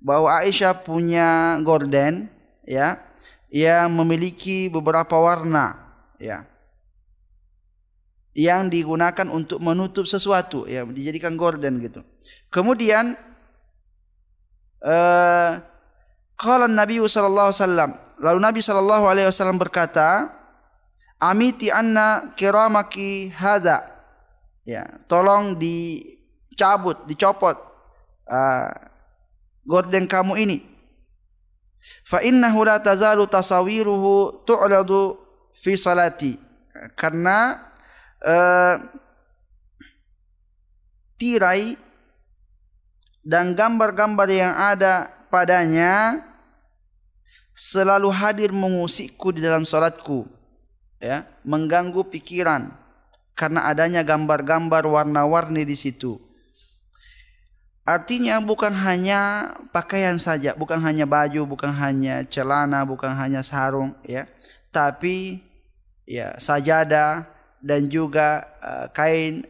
bahwa Aisyah punya gorden yang memiliki beberapa warna yang digunakan untuk menutup sesuatu, dijadikan gorden gitu. Kemudian qala Nabi sallallahu alaihi wasallam, lalu Nabi sallallahu alaihi wasallam berkata, amiti anna kiramaki hadza, tolong dicopot gorden kamu ini. Fa innahu la tazalu tasawiruhu tu'radu fi salati, karena tirai dan gambar-gambar yang ada padanya selalu hadir mengusikku di dalam salatku, mengganggu pikiran karena adanya gambar-gambar warna-warni di situ. Artinya bukan hanya pakaian saja, bukan hanya baju, bukan hanya celana, bukan hanya sarung, tapi sajadah dan juga kain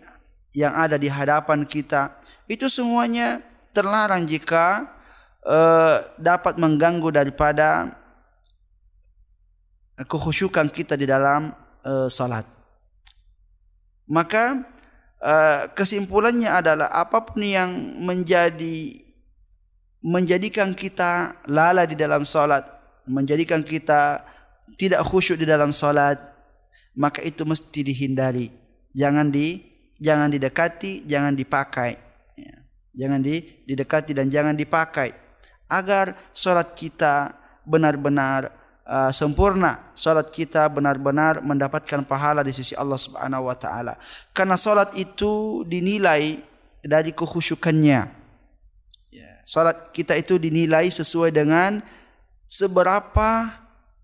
yang ada di hadapan kita, itu semuanya terlarang jika dapat mengganggu daripada kekhusyukan kita di dalam salat. Maka kesimpulannya adalah apapun yang menjadi menjadikan kita lalai di dalam salat, menjadikan kita tidak khusyuk di dalam salat, maka itu mesti dihindari. Jangan didekati, jangan dipakai. Ya. Jangan didekati dan jangan dipakai. Agar salat kita benar-benar sempurna, salat kita benar-benar mendapatkan pahala di sisi Allah Subhanahu wa taala. Karena salat itu dinilai dari kekhusyukannya. Ya, salat kita itu dinilai sesuai dengan seberapa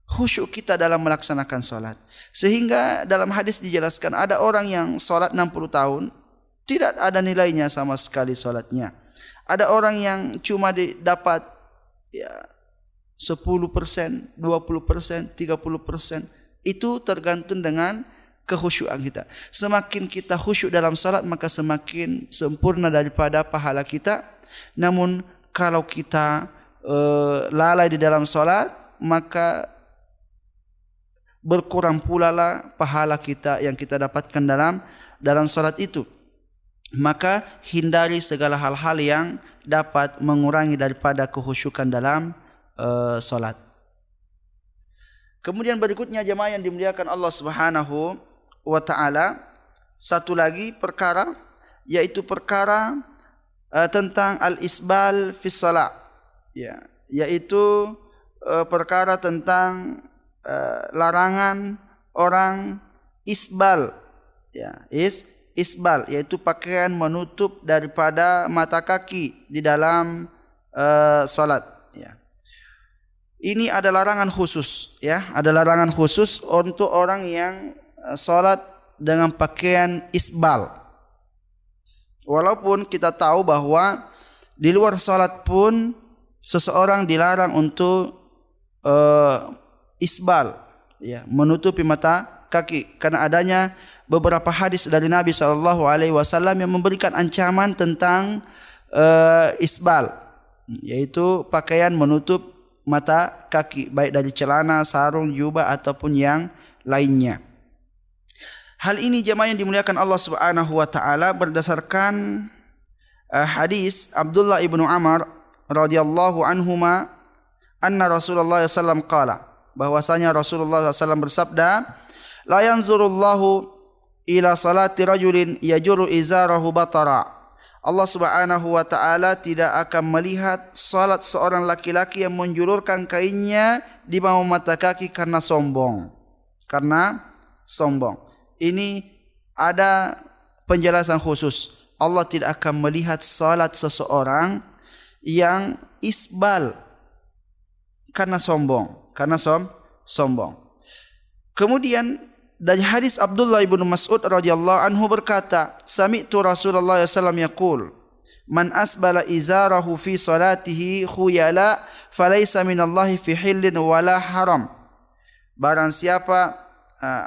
khusyuk kita dalam melaksanakan salat. Sehingga dalam hadis dijelaskan ada orang yang salat 60 tahun tidak ada nilainya sama sekali salatnya. Ada orang yang cuma dapat 10%, 20%, 30%. Itu tergantung dengan kekhusyukan kita. Semakin kita khusyuk dalam salat, maka semakin sempurna daripada pahala kita. Namun kalau kita lalai di dalam salat, maka berkurang pula lah pahala kita yang kita dapatkan dalam salat itu. Maka hindari segala hal-hal yang dapat mengurangi daripada kekhusyukan dalam salat. Kemudian berikutnya jemaah yang dimuliakan Allah Subhanahu wa taala, satu lagi perkara yaitu perkara tentang al-isbal fi shalah. Ya, yaitu perkara tentang larangan orang isbal. Ya, isbal yaitu pakaian menutup daripada mata kaki di dalam salat. Ya. Ini ada larangan khusus, ya, ada larangan khusus untuk orang yang salat dengan pakaian isbal. Walaupun kita tahu bahwa di luar salat pun seseorang dilarang untuk isbal, ya, menutupi mata kaki, karena adanya beberapa hadis dari Nabi SAW yang memberikan ancaman tentang isbal, yaitu pakaian menutup mata kaki, baik dari celana, sarung, jubah ataupun yang lainnya. Hal ini jemaah yang dimuliakan Allah Subhanahu wa taala berdasarkan hadis Abdullah ibnu Amr radhiyallahu anhuma anna Rasulullah sallallahu qala, bahwasanya Rasulullah sallallahu bersabda, la yanzurullahu ila salati rajulin yajuru izarahu batara. Allah Subhanahu wa taala tidak akan melihat salat seorang laki-laki yang menjulurkan kainnya di bawah mata kaki karena sombong. Ini ada penjelasan khusus. Allah tidak akan melihat salat seseorang yang isbal karena sombong, Kemudian dari hadis Abdullah ibnu Mas'ud radhiyallahu anhu berkata, sami'tu Rasulullah sallallahu alaihi wasallam yaqul, man asbala izarahu fi salatihi khuyala falaysa minallahi fi hillin wala haram. Barang siapa,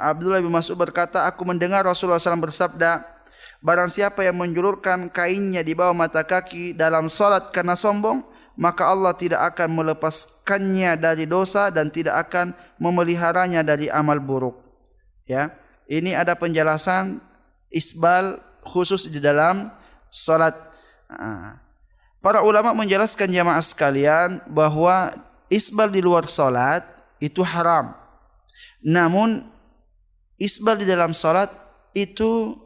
Abdullah bin Mas'ud berkata, aku mendengar Rasulullah SAW bersabda, barang siapa yang menjulurkan kainnya di bawah mata kaki dalam salat karena sombong, maka Allah tidak akan melepaskannya dari dosa dan tidak akan memeliharanya dari amal buruk. Ya, ini ada penjelasan isbal khusus di dalam salat. Para ulama menjelaskan jamaah sekalian bahwa isbal di luar salat itu haram. Namun isbal di dalam salat itu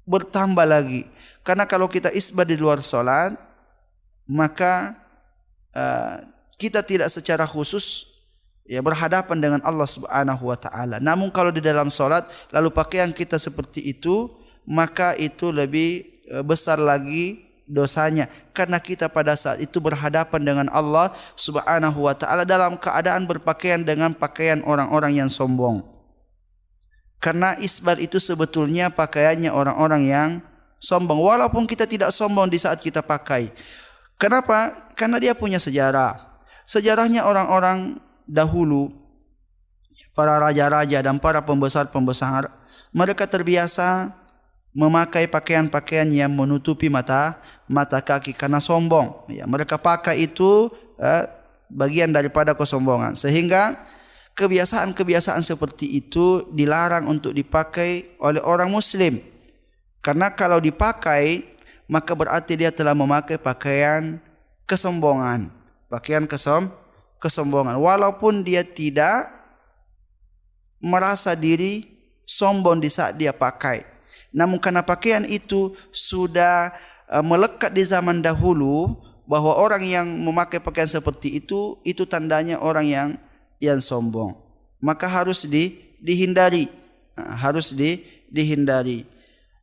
bertambah lagi. Karena kalau kita isbal di luar salat, maka kita tidak secara khusus berhadapan dengan Allah Subhanahu wa taala. Namun kalau di dalam salat lalu pakaian kita seperti itu, maka itu lebih besar lagi dosanya, karena kita pada saat itu berhadapan dengan Allah Subhanahu wa taala dalam keadaan berpakaian dengan pakaian orang-orang yang sombong. Karena isbal itu sebetulnya pakaiannya orang-orang yang sombong, walaupun kita tidak sombong di saat kita pakai. Kenapa? Karena dia punya sejarah. Sejarahnya orang-orang dahulu, para raja-raja dan para pembesar-pembesar, mereka terbiasa memakai pakaian-pakaian yang menutupi mata kaki karena sombong. Ya, mereka pakai itu bagian daripada kesombongan, sehingga kebiasaan-kebiasaan seperti itu dilarang untuk dipakai oleh orang Muslim. Karena kalau dipakai, maka berarti dia telah memakai pakaian kesombongan. Pakaian kesombongan. Walaupun dia tidak merasa diri sombong di saat dia pakai. Namun karena pakaian itu sudah melekat di zaman dahulu, bahwa orang yang memakai pakaian seperti itu tandanya orang yang sombong. Maka harus dihindari. Harus dihindari.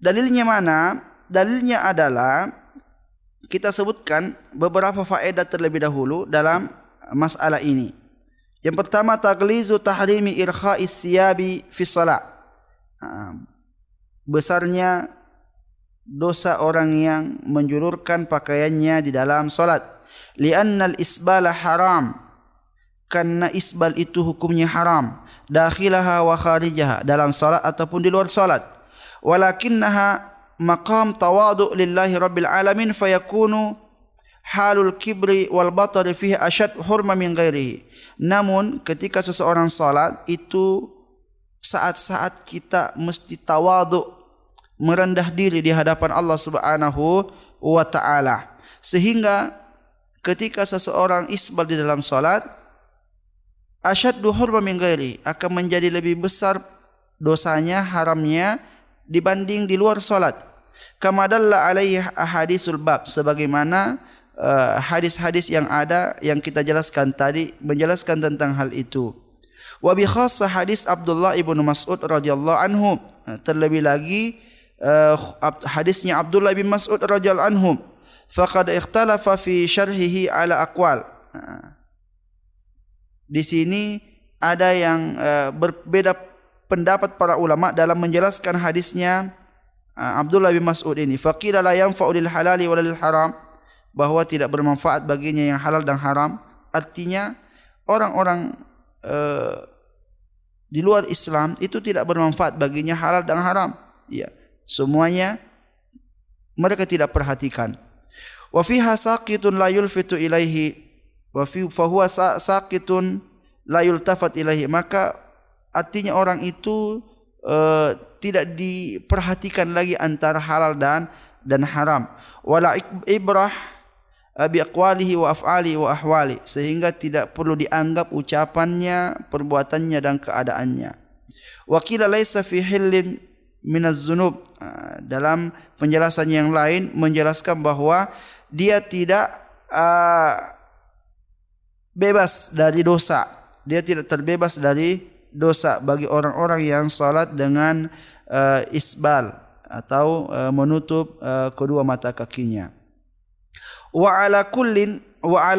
Dalilnya mana? Dalilnya adalah kita sebutkan beberapa faedah terlebih dahulu dalam masalah ini. Yang pertama, taglizu tahrimi irkha'is thiyabi fi shalah. Besarnya dosa orang yang menjulurkan pakaiannya di dalam salat. Li'annal isbala haram. Karena isbal itu hukumnya haram. Dakhilaha wa kharijaha, dalam salat ataupun di luar salat. Walakinnaha maqam tawadu' lillahi rabbil alamin fayakunu halul kibri wal batari fihi ashad hurma min ghairihi. Namun ketika seseorang salat itu saat-saat kita mesti tawadu', merendah diri di hadapan Allah Subhanahu wa taala. Sehingga ketika seseorang isbal di dalam salat, asyaddu hurma min ghairi, akan menjadi lebih besar dosanya, haramnya dibanding di luar salat. Kama dalla alaihi ahadisul bab, sebagaimana hadis-hadis yang ada yang kita jelaskan tadi menjelaskan tentang hal itu. Wa bi khassa hadis Abdullah ibnu Mas'ud radhiyallahu anhu, terlebih lagi hadisnya Abdullah bin Mas'ud radhiyallahu anhu, faqad ikhtalafa fi syarhihi ala aqwal. Di sini ada yang berbeda pendapat para ulama dalam menjelaskan hadisnya Abdullah bin Mas'ud ini. Faqila la yanfa'u lil halali wa lil haram, bahwa tidak bermanfaat baginya yang halal dan haram. Artinya orang-orang di luar Islam itu tidak bermanfaat baginya halal dan haram. Ya, semuanya mereka tidak perhatikan. Wa fiha saqitun la yulfitu ilaihi wa fi fa huwa saqitun la yultafat ilaihi, maka artinya orang itu tidak diperhatikan lagi antara halal dan haram. Wala ibrah bi aqwalihi wa af'ali wa ahwali, sehingga tidak perlu dianggap ucapannya, perbuatannya dan keadaannya. Wa qila laisa fi hillin minaz zunub, dalam penjelasan yang lain menjelaskan bahwa dia tidak bebas dari dosa, dia tidak terbebas dari dosa bagi orang-orang yang salat dengan isbal atau menutup kedua mata kakinya. Wa ala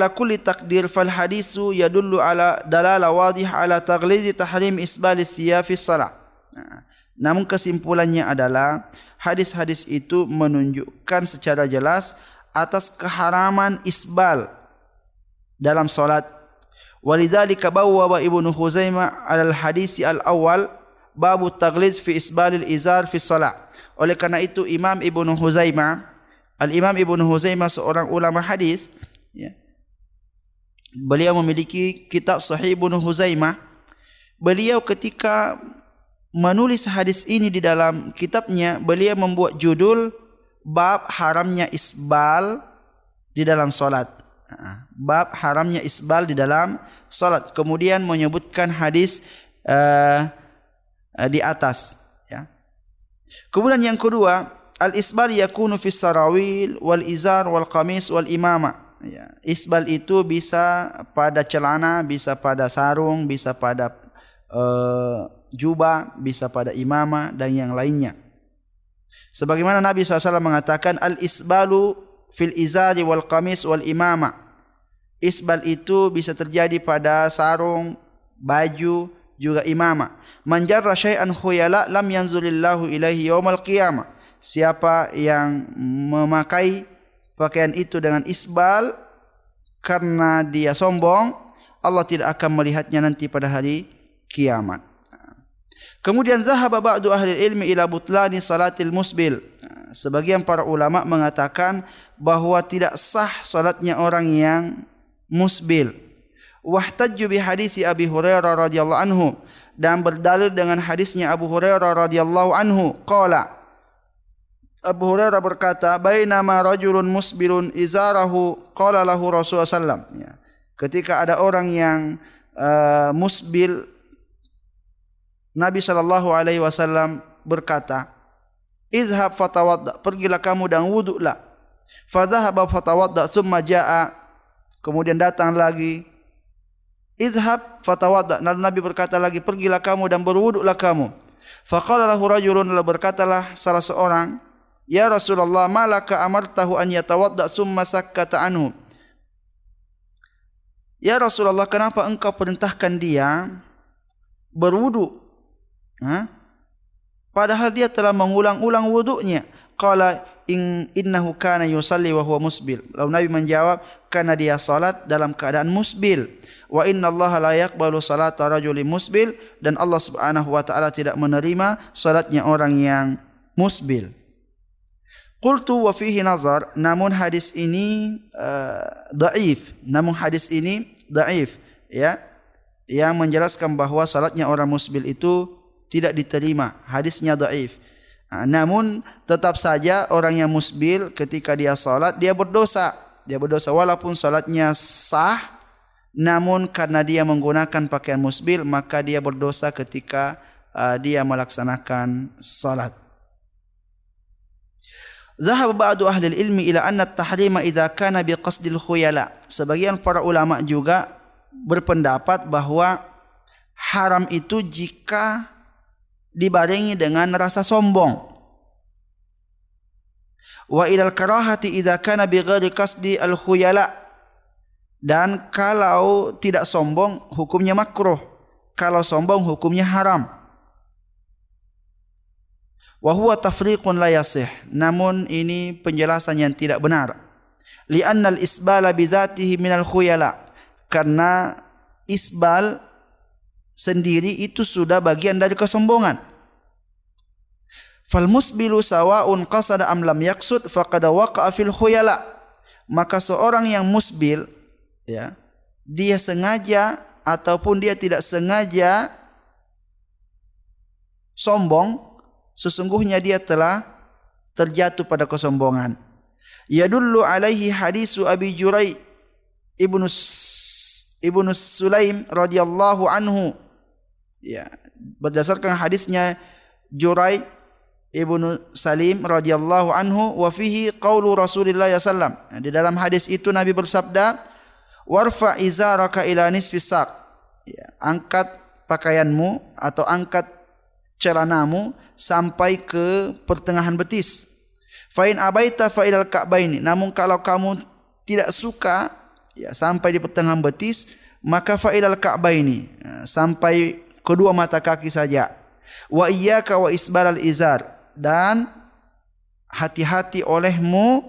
kulli taqdir fal hadisu yadullu ala dalala wadih ala taghlizi tahrim isbal siyaf fi shalah. Namun kesimpulannya adalah hadis-hadis itu menunjukkan secara jelas atas keharaman isbal dalam salat. Walidzalika bawwa Ibnu Khuzaimah al hadisi al awal babu taghliz fi isbalil izar fi shalah. Oleh karena itu Imam Ibnu Khuzaimah, Al-Imam Ibnu Khuzaimah seorang ulama hadis, ya, beliau memiliki kitab Sahih Ibnu Khuzaimah. Beliau ketika menulis hadis ini di dalam kitabnya, beliau membuat judul bab haramnya isbal di dalam salat. Bab haramnya isbal di dalam salat. Kemudian menyebutkan hadis di atas, ya. Kemudian yang kedua, al-isbal yakunu fi sarawil wal izar wal qamis wal imama. Ya, isbal itu bisa pada celana, bisa pada sarung, bisa pada jubah, bisa pada imamah dan yang lainnya. Sebagaimana Nabi SAW mengatakan al-isbalu fil izari wal qamis wal imama. Isbal itu bisa terjadi pada sarung, baju, juga imamah. Man jarra syai'an khuyala lam yanzulillahu ilaihi yaumal qiyamah. Siapa yang memakai pakaian itu dengan isbal karena dia sombong, Allah tidak akan melihatnya nanti pada hari kiamat. Kemudian zahaba ba'du ahli ilmi ila butlani salatil musbil. Sebagian para ulama mengatakan bahwa tidak sah salatnya orang yang musbil. Wahtajju bi hadisi Abi Hurairah radhiyallahu anhu, dan berdalil dengan hadisnya Abu Hurairah radhiyallahu anhu qala, Abu Hurairah berkata, "Bainama rajulun musbilun izarahu qala lahu Rasulullah sallam." Ya. Ketika ada orang yang musbil, Nabi sallallahu alaihi wasallam berkata, "Izhab fatawadda." Pergilah kamu dan wudulah. Fa dhahaba fatawadda thumma jaa. Kemudian datang lagi. Izhab fatawadda. Lalu Nabi berkata lagi, "Pergilah kamu dan berwudulah kamu." Faqala lahu rajulun, lalu berkatalah salah seorang, "Ya Rasulullah, malaka amartahu an yatawadda summa sakkata anhu." Ya Rasulullah, kenapa engkau perintahkan dia berwudu? Padahal dia telah mengulang-ulang wudunya. Qala innahu kana yusalli wa huwa musbil. Lalu Nabi menjawab, karena dia salat dalam keadaan musbil. Wa innallaha la yaqbalu salata rajulin musbil, dan Allah Subhanahu wa taala tidak menerima salatnya orang yang musbil. Qultu wa fihi nazar, namun hadis ini dhaif. Ya, yang menjelaskan bahwa salatnya orang musbil itu tidak diterima. Hadisnya dhaif. Namun tetap saja orang yang musbil ketika dia salat dia berdosa. Dia berdosa walaupun salatnya sah, namun karena dia menggunakan pakaian musbil maka dia berdosa ketika dia melaksanakan salat. Zahab ba'du ahli ilmi ila anna at-tahrima idza kana biqasdil khuyala. Sebagian para ulama juga berpendapat bahwa haram itu jika dibarengi dengan rasa sombong. Wa ilal karahati idza kana bighairi qasdi al-khuyala. Dan kalau tidak sombong hukumnya makruh. Kalau sombong hukumnya haram. Wa huwa tafriqun la yasih. Namun ini penjelasan yang tidak benar. Li'anna al-isbala bidzatihi minal khuyala. Karena isbal sendiri itu sudah bagian dari kesombongan. Fal musbilu sawa'un qasada am lam yaqsud faqad waqa'a fil khuyala. Maka seorang yang musbil, ya, dia sengaja ataupun dia tidak sengaja sombong, sesungguhnya dia telah terjatuh pada kesombongan. Yadullu alaihi hadisu Abi Jurai ibnu Sulaim radhiyallahu anhu. Ya, berdasarkan hadisnya Jurai ibnu Salim radhiyallahu anhu, wa fihi qaulu Rasulillah sallam. Di dalam hadis itu Nabi bersabda, "Warfa izaraka ila nisfi saq." Ya, angkat pakaianmu atau angkat celanamu sampai ke pertengahan betis. Fa in abaita fa ilal ka'baini. Namun kalau kamu tidak suka, ya, sampai di pertengahan betis, maka fa ilal ka'baini, sampai kedua mata kaki saja. Wa iyyaka wa isbalal izar, dan hati-hati olehmu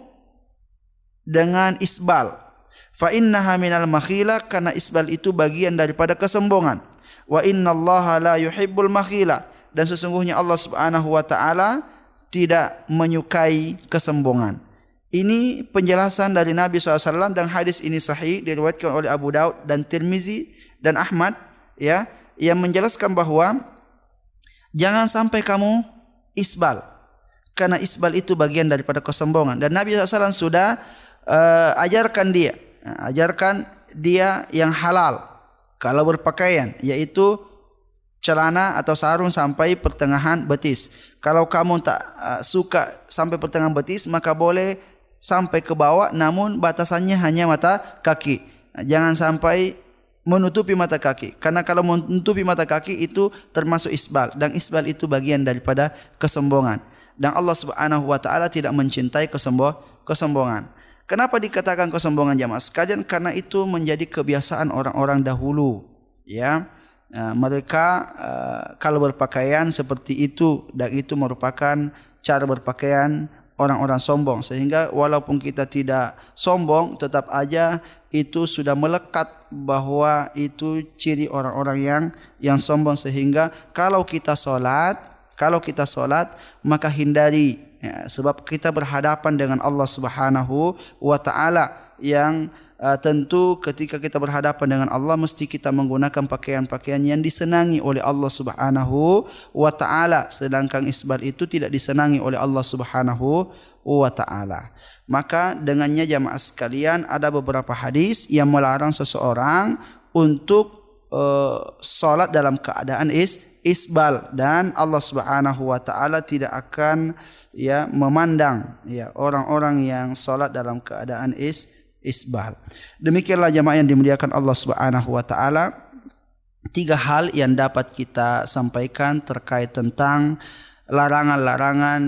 dengan isbal. Fa innaha minal makhila, karena isbal itu bagian daripada kesombongan. Wa innallaha la yuhibbul makhila, dan sesungguhnya Allah Subhanahu wa taala tidak menyukai kesombongan. Ini penjelasan dari Nabi SAW, dan hadis ini sahih diriwayatkan oleh Abu Daud dan Tirmizi dan Ahmad, ya, yang menjelaskan bahwa jangan sampai kamu isbal, karena isbal itu bagian daripada kesombongan. Dan Nabi SAW sudah ajarkan dia yang halal kalau berpakaian, yaitu celana atau sarung sampai pertengahan betis. Kalau kamu tak suka sampai pertengahan betis, maka boleh sampai ke bawah, namun batasannya hanya mata kaki. Jangan sampai menutupi mata kaki, karena kalau menutupi mata kaki itu termasuk isbal, dan isbal itu bagian daripada kesombongan. Dan Allah Subhanahu wa taala tidak mencintai kesombongan. Kenapa dikatakan kesombongan, jamaah sekalian? Karena itu menjadi kebiasaan orang-orang dahulu, ya. Mereka kalau berpakaian seperti itu, dan itu merupakan cara berpakaian orang-orang sombong, sehingga walaupun kita tidak sombong, tetap aja itu sudah melekat bahwa itu ciri orang-orang yang sombong. Sehingga kalau kita solat maka hindari, ya, sebab kita berhadapan dengan Allah Subhanahu wa taala yang tentu ketika kita berhadapan dengan Allah mesti kita menggunakan pakaian-pakaian yang disenangi oleh Allah Subhanahu wa taala, sedangkan isbal itu tidak disenangi oleh Allah Subhanahu wa taala. Maka dengannya jamaah sekalian ada beberapa hadis yang melarang seseorang untuk salat dalam keadaan isbal, dan Allah Subhanahu wa taala tidak akan memandang orang-orang yang salat dalam keadaan isbal. Demikianlah jamaah yang dimuliakan Allah Subhanahu wa taala, 3 hal yang dapat kita sampaikan terkait tentang larangan-larangan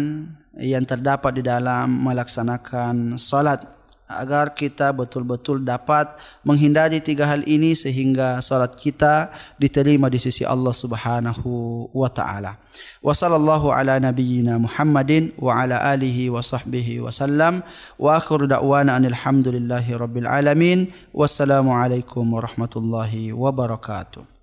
yang terdapat di dalam melaksanakan salat, agar kita betul-betul dapat menghindari 3 hal ini sehingga salat kita diterima di sisi Allah Subhanahu wa taala. Wa sallallahu ala nabiyyina Muhammadin wa ala alihi wa sahbihi wa sallam, wa akhiru da'wana alhamdulillahi rabbil alamin. Wassalamu alaikum warahmatullahi wabarakatuh.